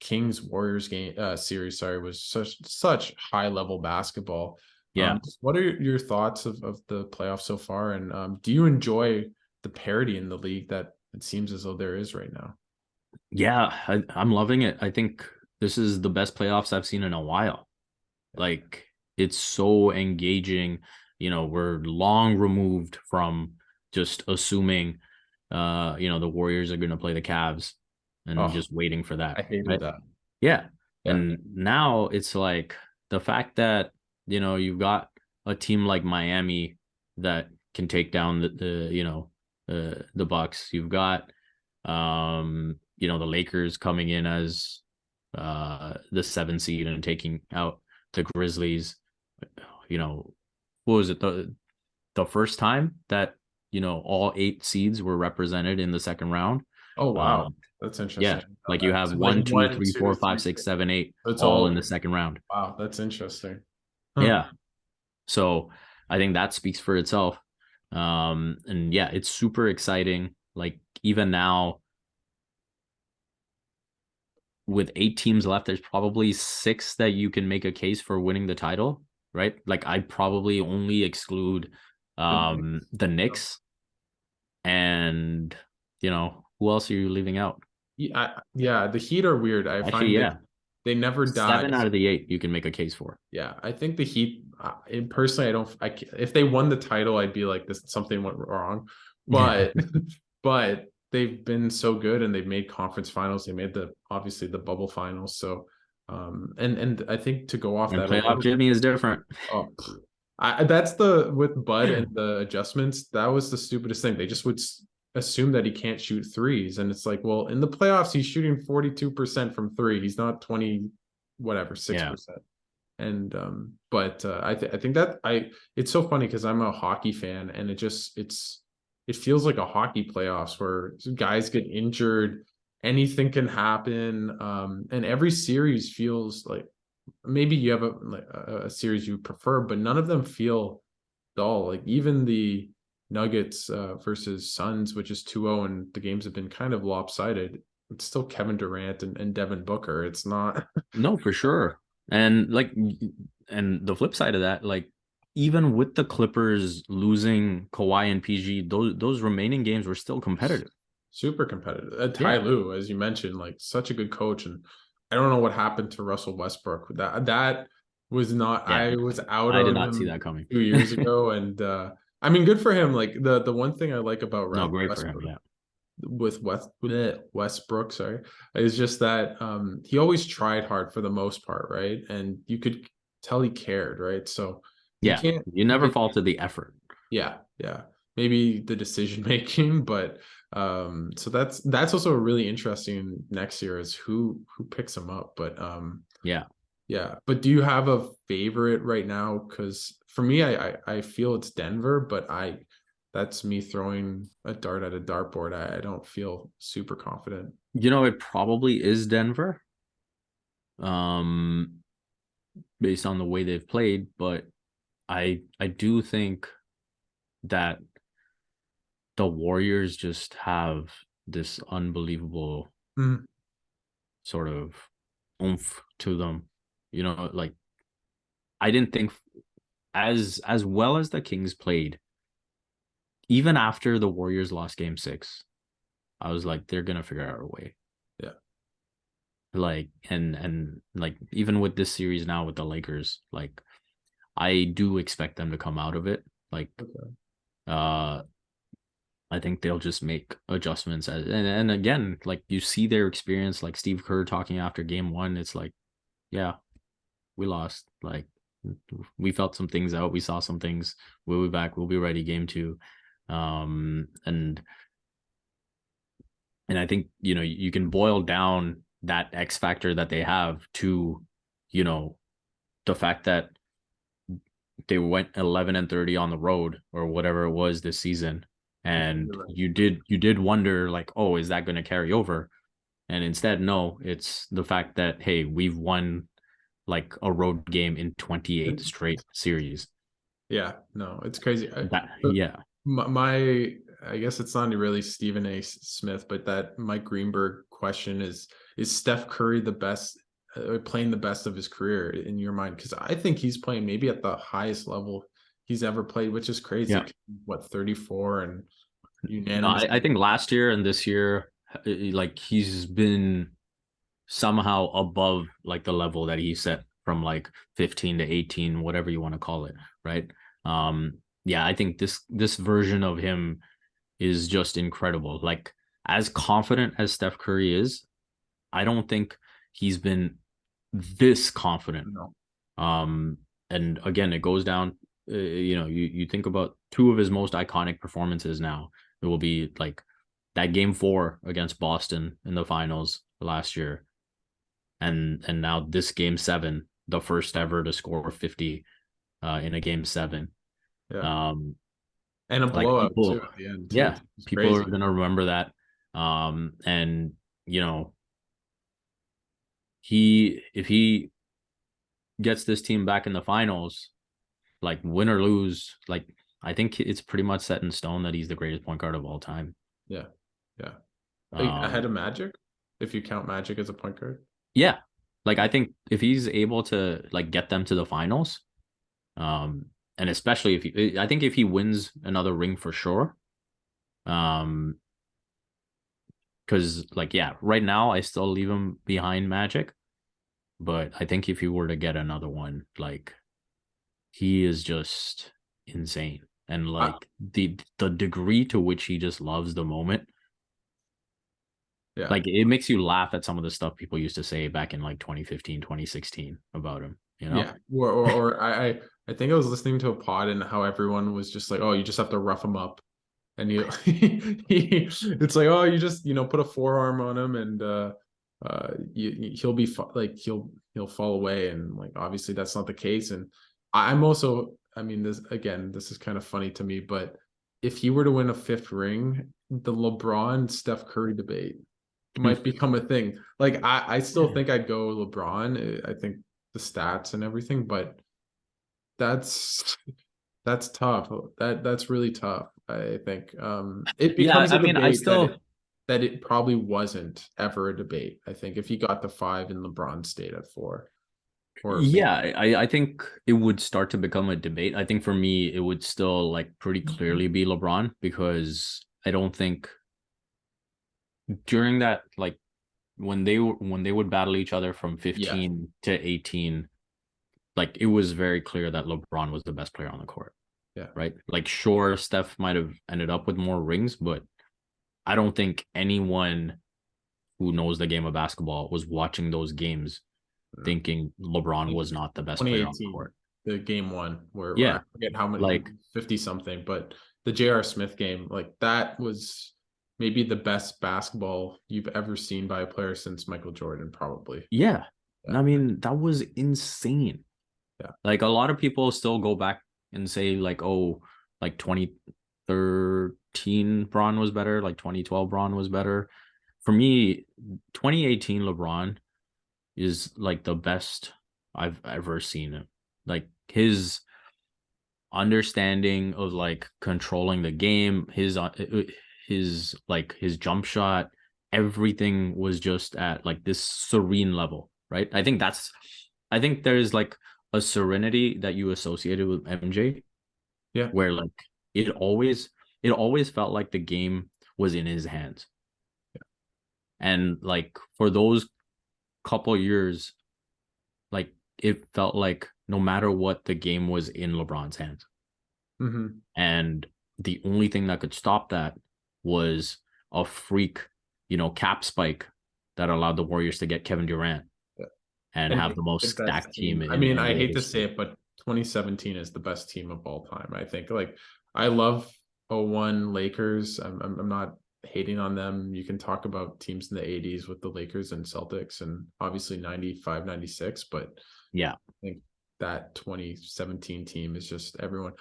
Kings Warriors game series, sorry, was such high level basketball. Yeah. What are your thoughts of the playoffs so far? And do you enjoy the parity in the league that it seems as though there is right now? Yeah, I'm loving it. I think this is the best playoffs I've seen in a while. Like, it's so engaging. We're long removed from just assuming the Warriors are going to play the Cavs and Oh, just waiting for I that, hated right? that. Yeah. Yeah. And now it's like the fact that, you've got a team like Miami that can take down the Bucks. You've got the Lakers coming in as the 7 seed and taking out the Grizzlies. What was it? The first time that, all 8 seeds were represented in the second round. Oh wow, Um, that's yeah, interesting. I like know you that. have So like one, two, one, three, four, two, five, three, six, four. seven, eight, It's all in the all second round. wow. That's interesting. Huh. Yeah. So I think that speaks for itself. And yeah, it's super exciting. Like even now, with 8 teams left, there's probably 6 that you can make a case for winning the title, right? Like I'd probably only exclude The Knicks, the you know. Knicks, and who else are you leaving out? Yeah, the Heat are weird. I Actually, find yeah, they never die. 7 out of the 8 you can make a case for. Yeah, I think the Heat. Personally, I don't. If they won the title, I'd be like, this something went wrong. But but they've been so good, and they've made conference finals. They made obviously the bubble finals. So, and I think to go off And that a playoff little. Jimmy is different. Oh, that's the with Bud and the adjustments. That was the stupidest thing. They just would assume that he can't shoot threes, and it's like, well, in the playoffs, he's shooting 42% from three. He's not 20, whatever, Yeah. 6%. And but I think that it's so funny because I'm a hockey fan, and it feels like a hockey playoffs where guys get injured, anything can happen, and every series feels like maybe you have a series you prefer, but none of them feel dull. Like even the Nuggets versus Suns, which is 2-0, and the games have been kind of lopsided. It's still Kevin Durant and Devin Booker. It's not. No, for sure. And like, and the flip side of that, like, even with the Clippers losing Kawhi and PG, those remaining games were still competitive. Super competitive. Ty Yeah. Lue, as you mentioned, like such a good coach, and I don't know what happened to Russell Westbrook. That was not. Yeah. I was out I did on not see him that coming. 2 years ago, and I mean, good for him. Like the one thing I like about No, great for him. Westbrook Yeah. with Westbrook, sorry, is just that he always tried hard for the most part, right? And you could tell he cared, right? So you Yeah. can't You never faulted the effort. yeah, yeah. maybe the decision making, but so that's also really interesting next year is who picks him up. But Yeah. yeah. But do you have a favorite right now? Because for me, I feel it's Denver, but that's me throwing a dart at a dartboard. I don't feel super confident. It probably is Denver, um, based on the way they've played, but I do think that the Warriors just have this unbelievable Mm, sort of oomph to them. Like I didn't think as well as the Kings played, even after the Warriors lost game 6, I was like, they're gonna figure out a way. yeah. Like and like even with this series now with the Lakers, like I do expect them to come out of it. Like Okay. uh I think they'll just make adjustments and again, like you see their experience, like Steve Kerr talking after game 1, it's like, yeah, we lost. Like we felt some things out, we saw some things. We'll be back, we'll be ready game 2. And I think, you can boil down that X factor that they have to, you know, the fact that they went 11-30 on the road or whatever it was this season. And You're right. you did wonder like, oh, is that going to carry over? And instead, no, it's the fact that, hey, we've won like a road game in 28 straight series. Yeah, no, it's crazy. But Yeah. my I guess it's not really Stephen A. Smith, but that Mike Greenberg question is Steph Curry the best, playing the best of his career in your mind? Because I think he's playing maybe at the highest level he's ever played, which is crazy. Yeah. What, 34 and No, unanimous? I think last year and this year, like he's been somehow above like the level that he set from like 15 to 18, whatever you want to call it, right? Yeah, I think this version of him is just incredible. Like as confident as Steph Curry is, I don't think he's been this confident. No. Um, and again, it goes down. You think about two of his most iconic performances now. It will be like that game 4 against Boston in the finals last year, and now this game 7, the first ever to score 50 in a game 7. Yeah. Um, And a like blowout too people, at the end too. yeah, It's people are crazy. gonna remember that. And you know, if he gets this team back in the finals, like win or lose, like I think it's pretty much set in stone that he's the greatest point guard of all time. Yeah. Yeah. Ahead Um, of Magic, if you count Magic as a point guard. yeah, like I think if he's able to like get them to the finals, um, and especially I think if he wins another ring for sure, um, because like yeah, right now I still leave him behind Magic, but I think if he were to get another one, like he is just insane, and I, like the degree to which he just loves the moment. yeah. Like it makes you laugh at some of the stuff people used to say back in like 2015, 2016 about him, you know? Yeah, or I think I was listening to a pod and how everyone was just like, oh, you just have to rough him up, and it's like, oh, you just put a forearm on him and he'll be like he'll fall away, and like obviously that's not the case. And I'm also, I mean, this is kind of funny to me, but if he were to win a 5th ring, the LeBron Steph Curry debate might become a thing. Like I still think I'd go LeBron. I think the stats and everything, but that's that's tough. That's really tough. I think it Yeah, becomes a I mean, I debate that still it probably wasn't ever a debate. I think if he got the 5 and LeBron stayed at 4, or maybe yeah, I think it would start to become a debate. I think for me, it would still like pretty clearly be LeBron because I don't think during that like when they would battle each other from yeah, 15 to 18, like it was very clear that LeBron was the best player on the court, yeah. right? Like sure, Steph might have ended up with more rings, but I don't think anyone who knows the game of basketball was watching those games No. thinking LeBron was not the best player on the 2018. court. the game one where I Yeah, forget how many, like 50 something, but the J.R. Smith game, like that was maybe the best basketball you've ever seen by a player since Michael Jordan, probably. yeah. Yeah. I mean, that was insane. Yeah. Like a lot of people still go back and say like, oh, like 2013 Braun was better, like 2012 Braun was better. For me, 2018 LeBron is like the best I've ever seen him. Like his understanding of like controlling the game, his like his jump shot, everything was just at like this serene level, right? I think there's like a serenity that you associated with MJ Yeah. where like it always it always felt like the game was in his hands. And like for those couple years, like it felt like no matter what, the game was in LeBron's hands. Hmm. And the only thing that could stop that was a freak, cap spike that allowed the Warriors to get Kevin Durant Yeah. and And have the the most best stacked team team. I mean, in I NBA hate to say history. it, but 2017 is the best team of all time. I think like I love '01 Lakers. I'm not hating on them. You can talk about teams in the 80s with the Lakers and Celtics and obviously 95, 96, but Yeah. I think that 2017 team is just everyone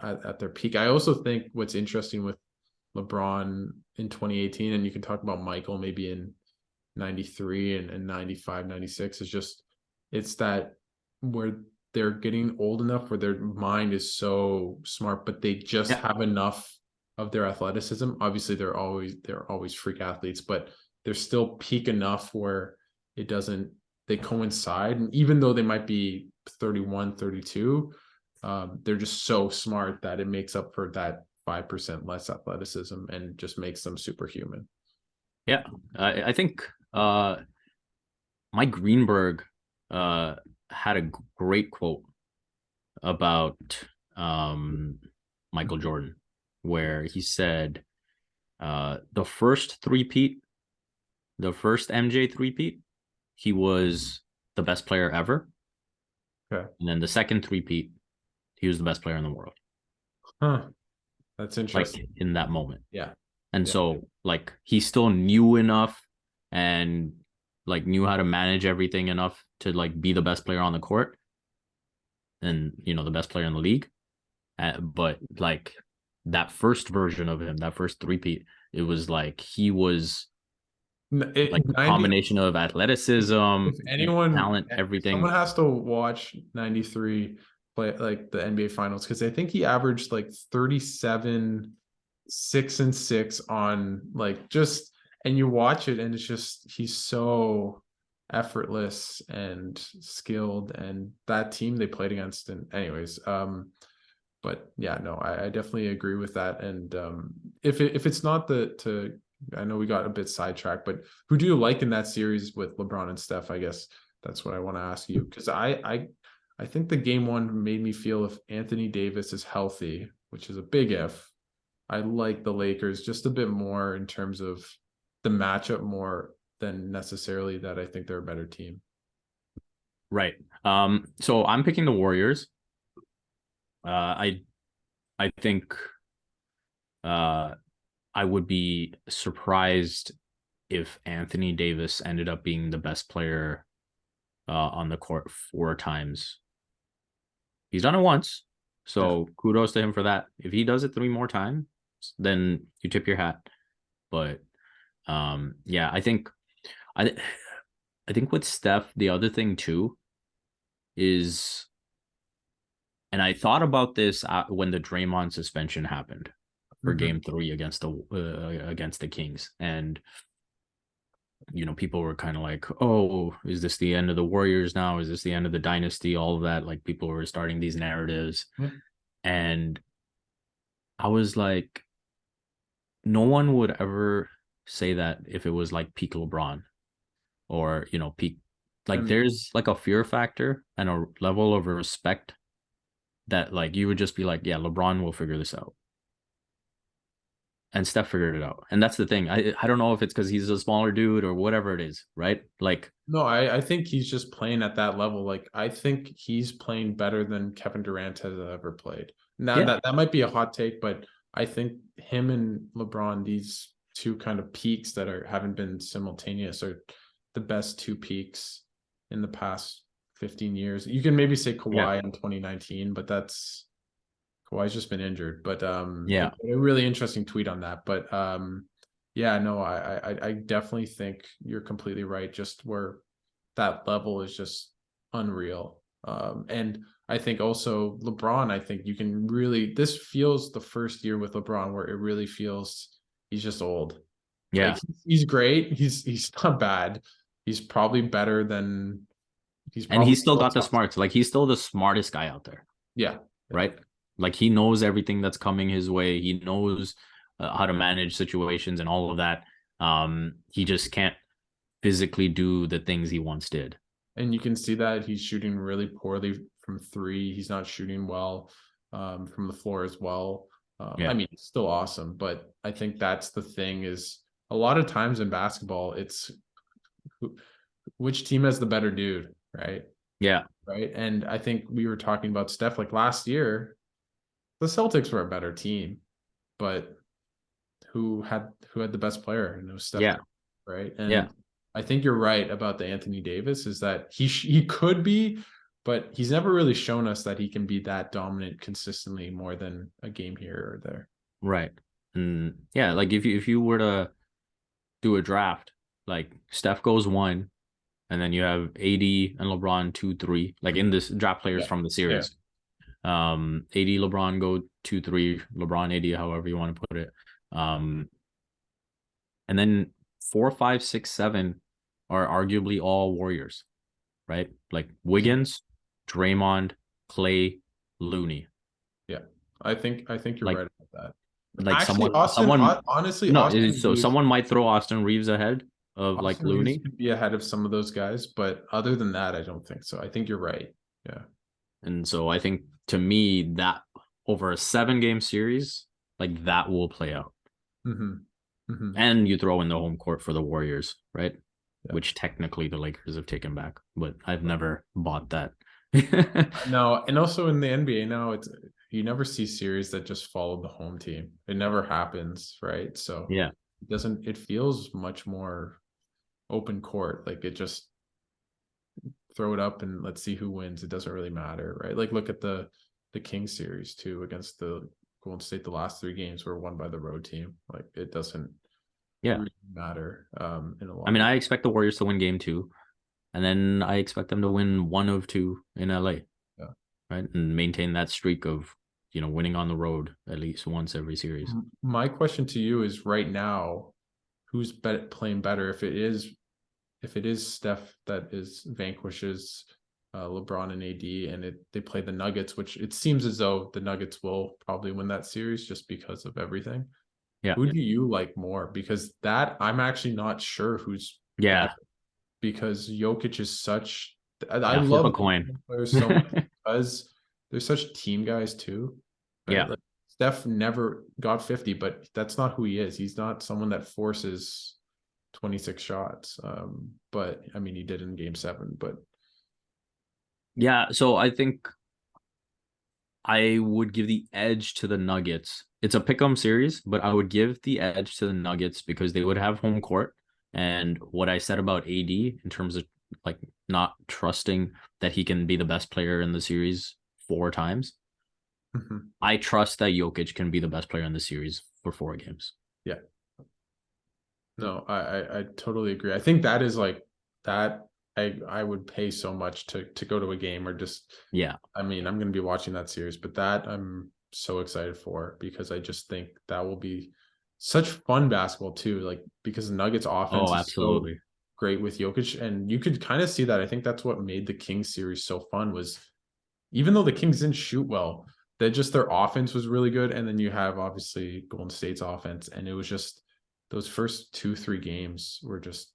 at their peak. I also think what's interesting with LeBron in 2018, and you can talk about Michael maybe in 93 and 95, 96 is just it's that where they're getting old enough where their mind is so smart, but they just Yeah. have enough of their athleticism. Obviously, they're always freak athletes, but they're still peak enough where it doesn't they coincide. And even though they might be 31, 32, they're just so smart that it makes up for that 5% less athleticism and just makes them superhuman. Yeah. I think Mike Greenberg uh, had a great quote about Michael Jordan, where he said, the first three-peat, the first MJ three-peat, he was the best player ever. Okay. And then the second three-peat, he was the best player in the world, Huh. That's like interesting. in that moment. Yeah. And Yeah. so, like, he still knew enough and like knew how to manage everything enough to like be the best player on the court and, the best player in the league. But like that first version of him, that first three-peat, it was like he was like a 90, combination of athleticism, if anyone, talent, everything. someone has to watch 93 play like the NBA finals because I think he averaged like 37, 6 and 6 on like just, and you watch it and it's just, he's so effortless and skilled and that team they played against. And anyways, but yeah, no, I definitely agree with that. And if it's not I know we got a bit sidetracked, but who do you like in that series with LeBron and Steph? I guess that's what I want to ask you because I think the game one made me feel if Anthony Davis is healthy, which is a big if, I like the Lakers just a bit more in terms of the matchup more than necessarily that I think they're a better team. Right. So I'm picking the Warriors. I think uh I would be surprised if Anthony Davis ended up being the best player on the court four times. He's done it once, Yeah. so kudos to him for that. If he does it three more times, then you tip your hat. But yeah, I I think with Steph, the other thing too is, and I thought about this when the Draymond suspension happened for Mm-hmm. Game 3 against the Kings, and people were kind of like, "Oh, is this the end of the Warriors now? Is this the end of the dynasty?" All of that, like people were starting these narratives, Yeah. and I was like, no one would ever say that if it was like peak LeBron or peak. Like And there's like a fear factor and a level of respect that like you would just be like, yeah, LeBron will figure this out. and Steph figured it out. And that's the thing. I don't know if it's because he's a smaller dude or whatever it is, right? Like, No, I think he's just playing at that level. Like I think he's playing better than Kevin Durant has ever played. Now yeah, that might be a hot take, but I think him and LeBron, these two kind of peaks that haven't been simultaneous, are the best two peaks in the past 15 years. You can maybe say yeah, Kawhi in 2019, but Kawhi's just been injured. But yeah, a really interesting tweet on that. But yeah, no, I definitely think you're completely right. Just where that level is just unreal. And I think also LeBron, I think you can really, this feels the first year with LeBron where it really feels he's just old. yeah. Like he's great. He's not bad. He's probably better than he's And probably he's still still got the top. smarts. Like, he's still the smartest guy out there, Yeah. Yeah. right? Like, he knows everything that's coming his way. He knows how to manage situations and all of that. He just can't physically do the things he once did. And you can see that he's shooting really poorly from three. He's not shooting well from the floor as well. I Yeah, mean, it's still awesome, but I think that's the thing is a lot of times in basketball, it's which team has the better dude, right? yeah, Right. And I think we were talking about Steph like last year, the Celtics were a better team, but who had the best player? And it was Steph yeah, Curry, right? yeah. And I think you're right about the Anthony Davis is that he could be, but he's never really shown us that he can be that dominant consistently more than a game here or there. Right. And yeah, like if you were to do a draft, like Steph goes one, and then you have AD and LeBron 2, 3, like in this draft players Yeah. from the Yeah. series. AD LeBron go 2, 3, LeBron AD, however you want to put it. And then 4, 5, 6, 7 are arguably all Warriors, right? Like Wiggins, Draymond, Clay, Looney. Yeah. I think you're Like right about that. like Actually, someone someone Honestly, no, so someone might throw Austin Reeves ahead of like Austin Reeves Looney. could be ahead of some of those guys, but other than that, I don't think so. I think you're right. Yeah. And so I think to me that over a 7 game series, like that will play out. Mm-hmm. Mm-hmm. And you throw in the home court for the Warriors, right? Yeah. Which technically the Lakers have taken back, but I've never bought that. No, and also in the NBA now, it's you never see series that just follow the home team. It never happens, right? So Yeah. it feels much more open court. Like it just throw it up and let's see who wins. It doesn't really matter, right? Like look at the Kings series too against the Golden State. The last three games were won by the road team. Like it doesn't Yeah. really matter in a I lot mean, of. I expect the Warriors to win game 2, and then I expect them to win one of two in LA, Yeah. right? And maintain that streak of, winning on the road at least once every series. My question to you is right now, who's playing better? If it is Steph that is vanquishes LeBron and AD, and they play the Nuggets, which it seems as though the Nuggets will probably win that series just because of everything. Yeah. Who do you like more? Because that I'm actually not sure who's Yeah. better because Jokic is such. I Yeah. Flip a love coin. players so much because they're such team guys too, right? Yeah. Like Steph never got 50, but that's not who he is. He's not someone that forces 26 shots. But I mean, he did in game 7, but Yeah. So I think I would give the edge to the Nuggets. It's a pick 'em series, but I would give the edge to the Nuggets because they would have home court. And what I said about AD in terms of like not trusting that he can be the best player in the series 4 times, Mhm. I trust that Jokic can be the best player in the series for 4 games. Yeah, no, I totally agree. I think that is like that. I would pay so much to go to a game or just. Yeah. I mean, I'm going to be watching that series, but that I'm so excited for because I just think that will be such fun basketball too. Like because the Nuggets offense Oh, is so absolutely. great with Jokic, and you could kind of see that. I think that's what made the Kings series so fun was even though the Kings didn't shoot well, that just their offense was really good. And then you have obviously Golden State's offense, and it was just those first 2-3 games were just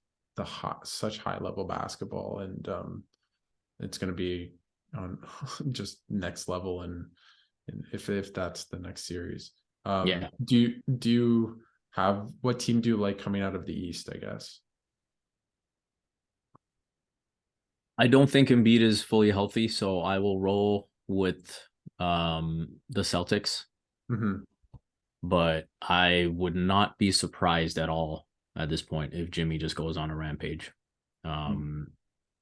such high level basketball, and it's going to be on just next level, and if that's the next series. Yeah. Do you have, what team do you like coming out of the East, I guess? I don't think Embiid is fully healthy, so I will roll with the Celtics. Mm-hmm. But I would not be surprised at all at this point if Jimmy just goes on a rampage, um,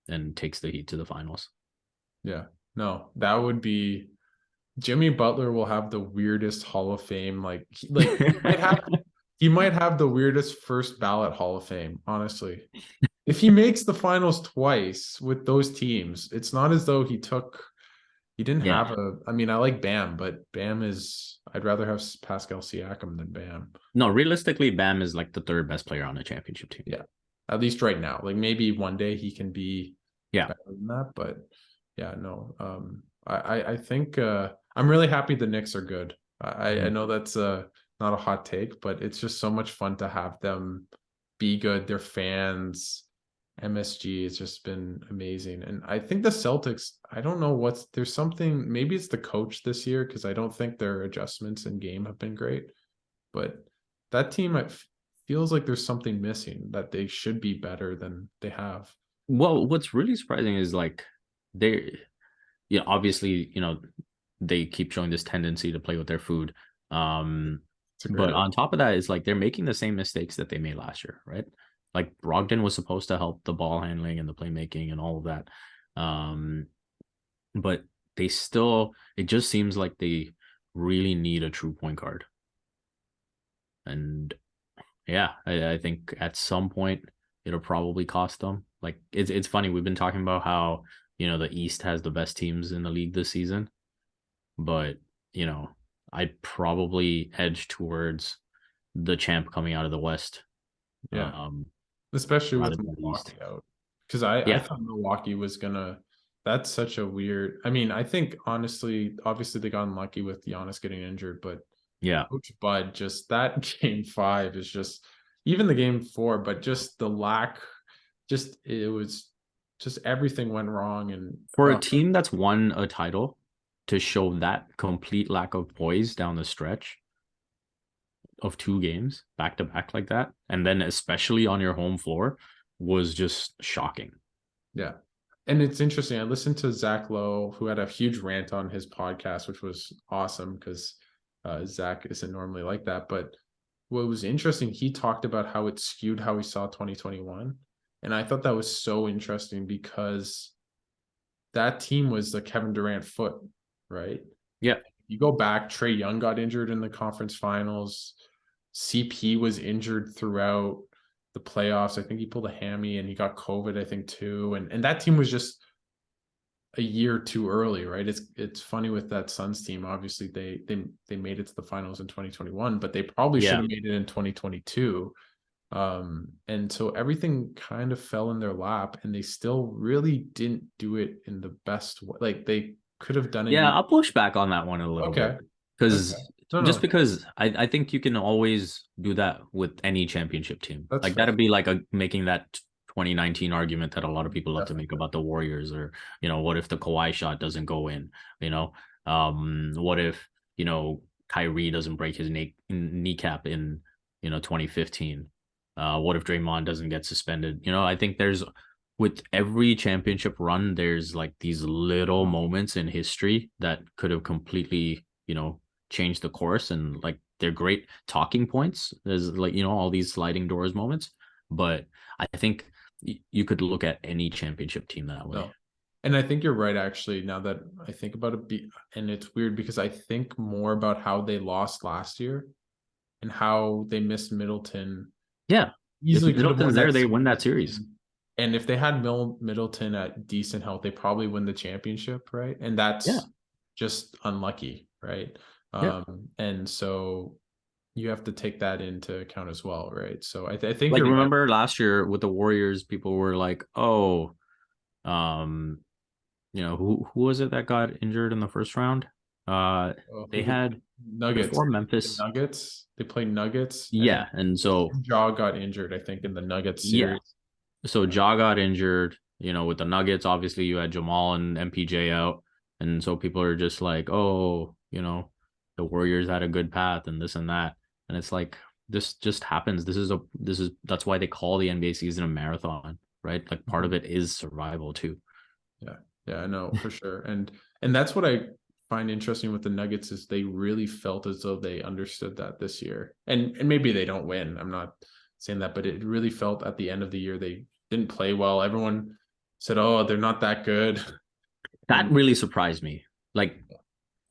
and takes the Heat to the finals. Yeah, no, that would be, Jimmy Butler will have the weirdest Hall of Fame. Like he might have the weirdest first ballot Hall of Fame, honestly. If he makes the finals twice with those teams, it's not as though he didn't Yeah. have a, I mean, I like Bam, but Bam is, I'd rather have Pascal Siakam than Bam. No, realistically, Bam is like the third best player on the championship team. Yeah. At least right now. Like maybe one day he can be Yeah. better than that, but yeah, no. I think I'm really happy the Knicks are good. I know that's not a hot take, but it's just so much fun to have them be good. Their fans, MSG, it's just been amazing. And I think the Celtics, I don't know there's something, maybe it's the coach this year, because I don't think their adjustments in game have been great. But that team, it feels like there's something missing, that they should be better than they have. Well, what's really surprising is like they, obviously, they keep showing this tendency to play with their food. It's a great But idea. on top of that, it's like they're making the same mistakes that they made last year, right? Like Brogdon was supposed to help the ball handling and the playmaking and all of that. But they still, it just seems like they really need a true point guard. And yeah, I think at some point it'll probably cost them. Like it's funny, we've been talking about how, the East has the best teams in the league this season, but I'd probably edge towards the champ coming out of the West, Yeah. um, Especially rather with than the East. Milwaukee out. Because I Yeah, thought Milwaukee was gonna, that's such a weird, I mean, I think honestly, obviously they got unlucky with Giannis getting injured, but yeah, Coach Bud, just that game 5 is just, even the game 4, but just the lack, just it was just everything went wrong. And for a team that's won a title to show that complete lack of poise down the stretch of 2 games back to back like that, and then especially on your home floor, was just shocking. yeah. And it's interesting. I listened to Zach Lowe, who had a huge rant on his podcast, which was awesome because Zach isn't normally like that. But what was interesting, he talked about how it skewed how he saw 2021. And I thought that was so interesting because that team was the Kevin Durant foot, right? Yeah, You go back, Trae Young got injured in the conference finals. CP was injured throughout the playoffs. I think he pulled a hammy and he got COVID, I think, too. And that team was just a year too early, right? It's funny with that Suns team. Obviously, they made it to the finals in 2021, but they probably should yeah. have made it in 2022. And so everything kind of fell in their lap, and they still really didn't do it in the best way. Like they could have done it. Yeah, I'll push back on that one a little Okay. bit because Okay. No, just no, because I think you can always do that with any championship team. that's Like fair. that'd be like making that 2019 argument that a lot of people love to make Definitely. about the Warriors, or what if the Kawhi shot doesn't go in? What if Kyrie doesn't break his kneecap in 2015? What if Draymond doesn't get suspended? I think there's, with every championship run, there's like these little moments in history that could have completely, changed the course, and like they're great talking points. There's like, all these sliding doors moments, but I think you could look at any championship team that way. No. And I think you're right, actually, now that I think about it. And it's weird because I think more about how they lost last year and how they missed Middleton. Yeah. If Easily could have won Middleton's there, that they win series. that series. And if they had Middleton at decent health, they probably win the championship, right? And Yeah. that's just unlucky, right? Yeah. And so you have to take that into account as well, right? So I think Like you're right. remember last year with the Warriors, people were like, "Oh, um, who was it that got injured in the first round? They Who did had Nuggets? before The Memphis. Nuggets. They played Nuggets, and Yeah, and so Jaw got injured, I think, in the Nuggets yeah, series. so Ja got injured. With the Nuggets, obviously you had Jamal and MPJ out, and so people are just like, "Oh, the Warriors had a good path and this and that. And it's like this just happens. That's why they call the NBA season a marathon, right? Like part of it is survival too. Yeah. Yeah, I know for sure. And that's what I find interesting with the Nuggets is they really felt as though they understood that this year. And maybe they don't win. I'm not saying that, but it really felt at the end of the year they didn't play well. Everyone said, "Oh, they're not that good." That And really surprised me. Like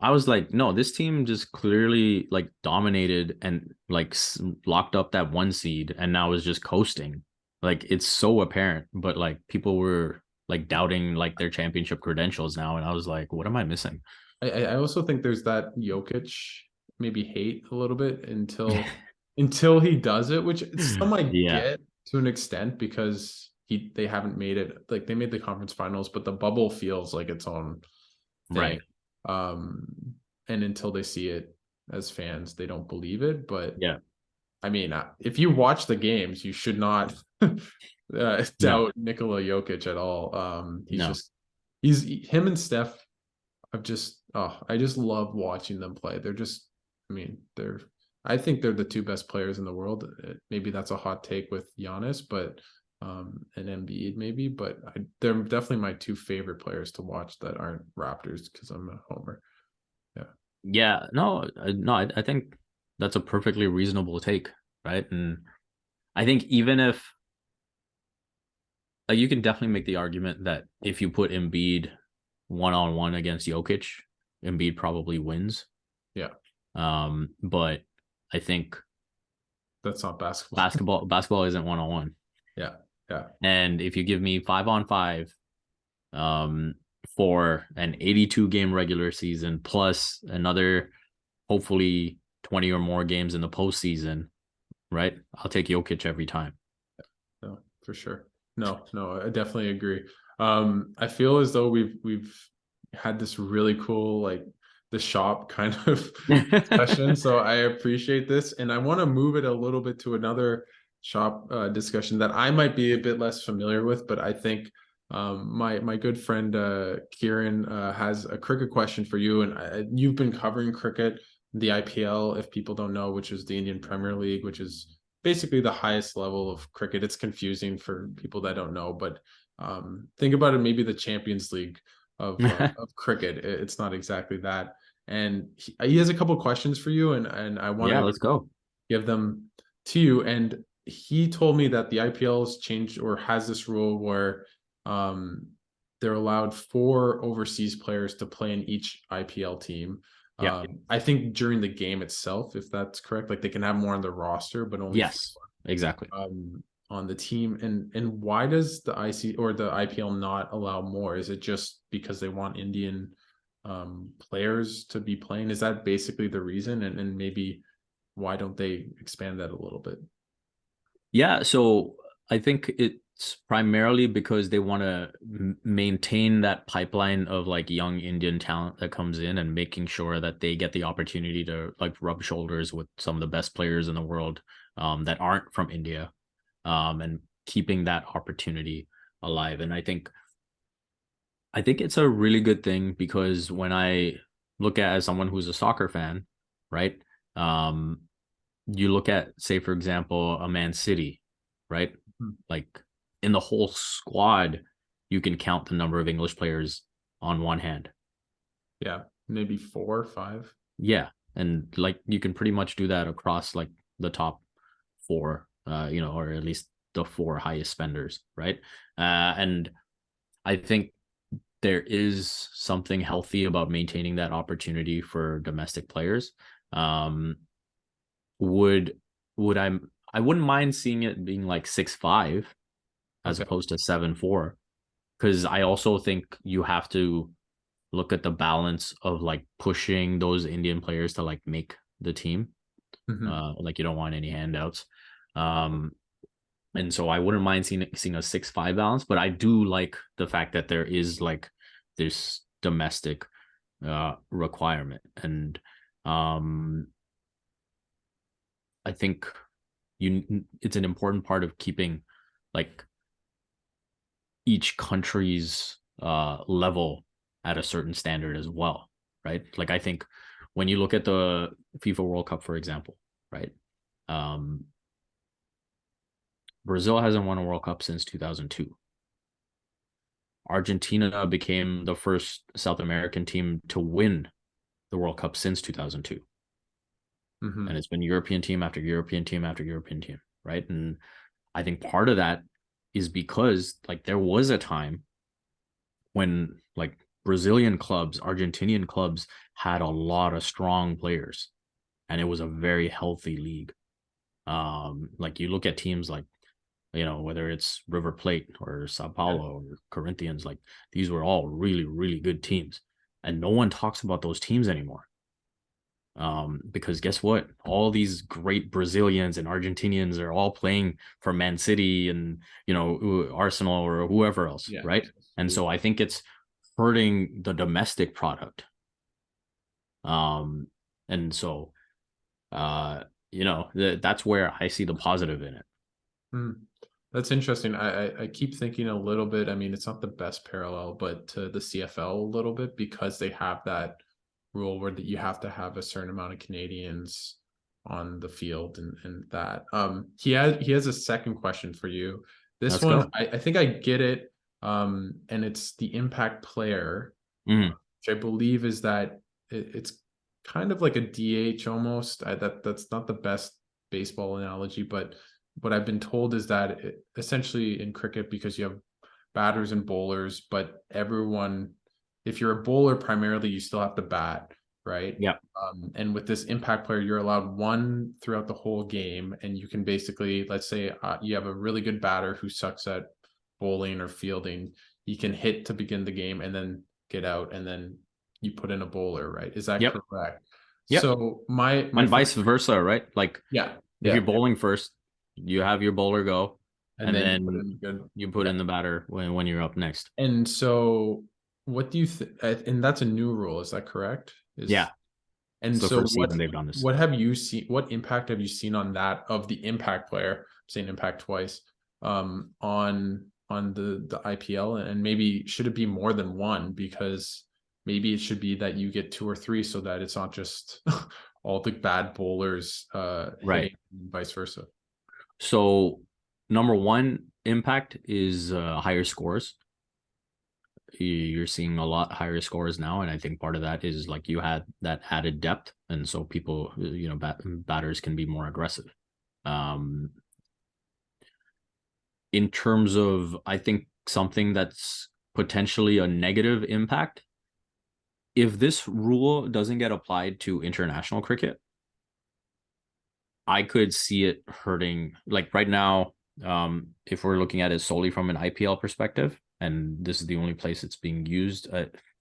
I was like, no, this team just clearly like dominated and like locked up that 1 seed and now is just coasting. Like it's so apparent, but like people were like doubting like their championship credentials now. And I was like, what am I missing? I also think there's that Jokic maybe hate a little bit until he does it, which some I Yeah, get to an extent because they haven't made it like they made the conference finals, but the bubble feels like its own thing. right. Um, and until they see it as fans, they don't believe it. But Yeah, I mean, if you watch the games, you should not no, doubt Nikola Jokic at all. no. He's him and Steph. I just love watching them play. They're just, I mean, I think they're the two best players in the world. Maybe that's a hot take with Giannis, but and Embiid maybe, but they're definitely my two favorite players to watch that aren't Raptors because I'm a homer. Yeah. Yeah, no, I think that's a perfectly reasonable take, right? And I think even if you can definitely make the argument that if you put Embiid 1-on-1 against Jokic, Embiid probably wins. Yeah. But I think That's not basketball. basketball isn't 1-on-1. Yeah. Yeah. And if you give me 5-on-5, um, for an 82 game regular season plus another hopefully 20 or more games in the postseason, right? I'll take Jokic every time. No, for sure. No, I definitely agree. I feel as though we've had this really cool like the shop kind of discussion. So I appreciate this, and I want to move it a little bit to another shop discussion that I might be a bit less familiar with, but I think my good friend Kieran has a cricket question for you, and you've been covering cricket, the IPL, if people don't know, which is the Indian Premier League, which is basically the highest level of cricket. It's confusing for people that don't know, but think about it, maybe the Champions League of cricket. It's not exactly that. And he has a couple questions for you, and I want Yeah, to let's go. give them to you. And he told me that the IPL has changed or has this rule where um, they're allowed 4 overseas players to play in each IPL team. Yeah. I think during the game itself, if that's correct, like they can have more on the roster, but only Yes, exactly. on the team. And why does the IC or the IPL not allow more? Is it just because they want Indian players to be playing? Is that basically the reason? And maybe why don't they expand that a little bit? Yeah, so I think it's primarily because they want to maintain that pipeline of like young Indian talent that comes in and making sure that they get the opportunity to like rub shoulders with some of the best players in the world that aren't from India, and keeping that opportunity alive. And I think it's a really good thing because when I look at as someone who's a soccer fan, right? Um, you look at, say, for example, a Man City, right? Hmm. Like in the whole squad, you can count the number of English players on one hand. Yeah, maybe 4 or 5. Yeah. And like you can pretty much do that across like the top four, or at least the four highest spenders, right? And I think there is something healthy about maintaining that opportunity for domestic players. Um, would would I wouldn't mind seeing it being like 6-5 as Okay. opposed to 7-4, because I also think you have to look at the balance of like pushing those Indian players to like make the team. Hmm. Like you don't want any handouts. Um, and so I wouldn't mind seeing a 6-5 balance, but I do like the fact that there is like this domestic requirement. And um I think it's an important part of keeping like each country's level at a certain standard as well, right? Like I think when you look at the FIFA World Cup, for example, right? Brazil hasn't won a World Cup since 2002. Argentina became the first South American team to win the World Cup since 2002. Mm-hmm. And it's been European team after European team after European team, right? And I think part of that is because like there was a time when like Brazilian clubs, Argentinian clubs had a lot of strong players, and it was a very healthy league. Like you look at teams like, you know, whether it's River Plate or Sao Paulo or Corinthians, like these were all really, really good teams. And no one talks about those teams anymore. Because guess what? All these great Brazilians and Argentinians are all playing for Man City and, you know, Arsenal or whoever else, right? And so I think it's hurting the domestic product. And so, you know, that's where I see the positive in it. That's interesting. I keep thinking a little bit. I mean, it's not the best parallel, but to the CFL a little bit, because they have that rule where that you have to have a certain amount of Canadians on the field and that. He has a second question for you. This Let's one, go. I think I get it. And it's the impact player, Mhm. which I believe is that it's kind of like a DH almost. That's not the best baseball analogy, but what I've been told is that essentially in cricket, because you have batters and bowlers, but everyone, if you're a bowler primarily, you still have to bat, right? Yeah. And with this impact player, you're allowed one throughout the whole game, and you can basically, let's say you have a really good batter who sucks at bowling or fielding, you can hit to begin the game and then get out, and then you put in a bowler, right? Is that correct? Yep. So my and vice versa, right? Like if you're bowling first, you have your bowler go, and then you put in the batter when you're up next. And so what do you think? And that's a new rule, is that correct? Yeah. And it's the so first season they've done this. What have you seen? What impact have you seen on that, of the impact player? I'm saying impact twice, on the IPL, and maybe should it be more than one? Because maybe it should be that you get two or three, so that it's not just all the bad bowlers hitting, and vice versa. So number one impact is higher scores. You're seeing a lot higher scores now, and I think part of that is like you had that added depth, and so people, you know, batters can be more aggressive. In terms of, I think something that's potentially a negative impact, if this rule doesn't get applied to international cricket, I could see it hurting. Like right now, if we're looking at it solely from an IPL perspective, and this is the only place it's being used,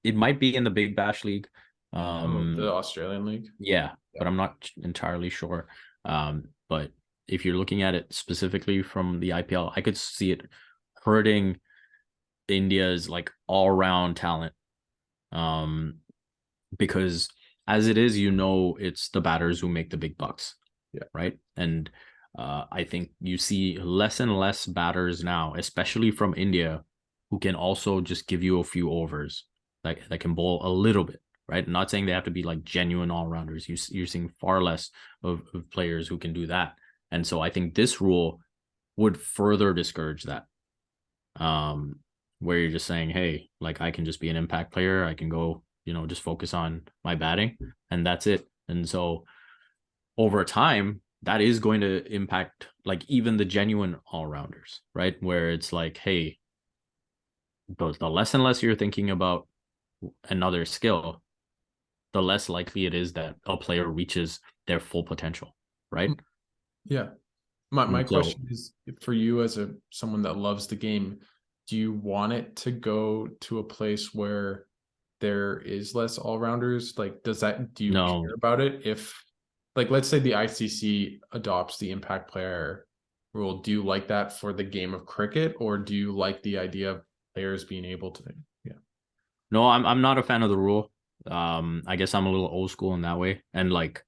it might be in the Big Bash League, The Australian League. Yeah, but I'm not entirely sure. But if you're looking at it specifically from the IPL, I could see it hurting India's like all-round talent. Because as it is, you know, it's the batters who make the big bucks. Yeah. Right. And I think you see less and less batters now, especially from India, who can also just give you a few overs, like that can bowl a little bit. Right. I'm not saying they have to be like genuine all-rounders. You're seeing far less of players who can do that. And so I think this rule would further discourage that. Where you're just saying, hey, like I can just be an impact player. I can go, you know, just focus on my batting, and that's it. And so over time, that is going to impact like even the genuine all-rounders, right? Where it's like, hey, the less and less you're thinking about another skill, the less likely it is that a player reaches their full potential, right? Yeah. My question is, for you as someone that loves the game, do you want it to go to a place where there is less all-rounders? Like, do you care about it? If, like, let's say the ICC adopts the impact player rule, do you like that for the game of cricket, or do you like the idea of players being able to? Yeah. No, I'm not a fan of the rule. I guess I'm a little old school in that way, and like,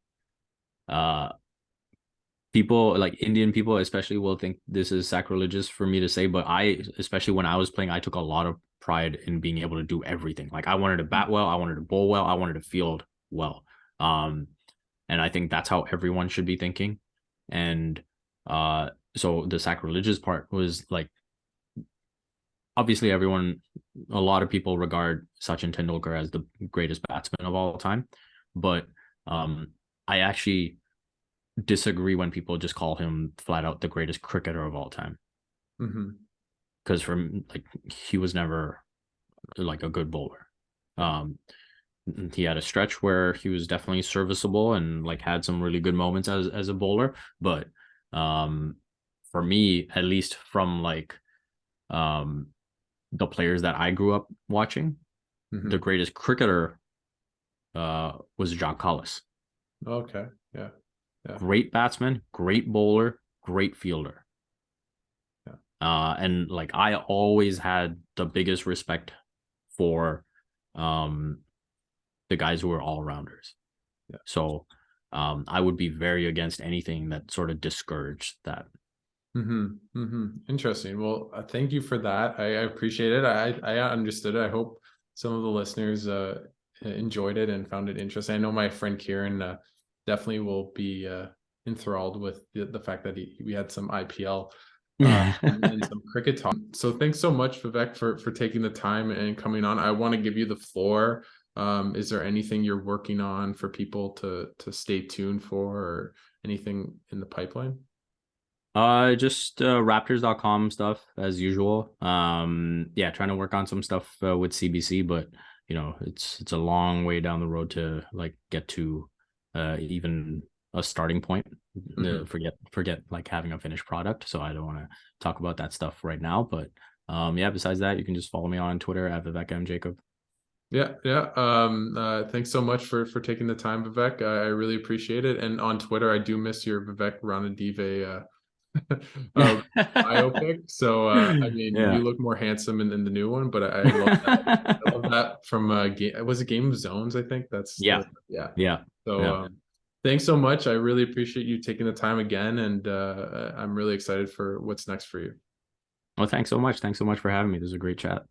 people like Indian people especially will think this is sacrilegious for me to say, but especially when I was playing, I took a lot of pride in being able to do everything. Like I wanted to bat well, I wanted to bowl well, I wanted to field well. And I think that's how everyone should be thinking. And so the sacrilegious part was like, obviously a lot of people regard Sachin Tendulkar as the greatest batsman of all time, but I actually disagree when people just call him flat out the greatest cricketer of all time. Because from like, he was never like a good bowler. He had a stretch where he was definitely serviceable and like had some really good moments as a bowler, but for me, at least from like the players that I grew up watching, the greatest cricketer was Jacques Collis. Okay. Yeah. Great batsman, great bowler, great fielder. Yeah. And like, I always had the biggest respect for the guys who were all rounders. Yeah. So I would be very against anything that sort of discouraged that. Interesting. Well, thank you for that. I appreciate it. I understood it. I hope some of the listeners enjoyed it and found it interesting. I know my friend Kieran definitely will be enthralled with the fact that we had some IPL and some cricket talk. So thanks so much, Vivek, for taking the time and coming on. I want to give you the floor. Is there anything you're working on for people to stay tuned for, or anything in the pipeline? Just raptors.com stuff as usual. Yeah, trying to work on some stuff with CBC, but you know, it's a long way down the road to like get to even a starting point. Forget like having a finished product. So I don't want to talk about that stuff right now. But yeah, besides that, you can just follow me on Twitter at Vivek M. Jacob. Yeah. Thanks so much for taking the time, Vivek. I really appreciate it. And on Twitter, I do miss your Vivek Ranadive biopic. So I mean, Yeah. you look more handsome in the new one, but I love that. I love that from was it Game of Zones? I think that's Yeah. yeah. Yeah. So Yeah. thanks so much. I really appreciate you taking the time again, and I'm really excited for what's next for you. Well, thanks so much. Thanks so much for having me. This is a great chat.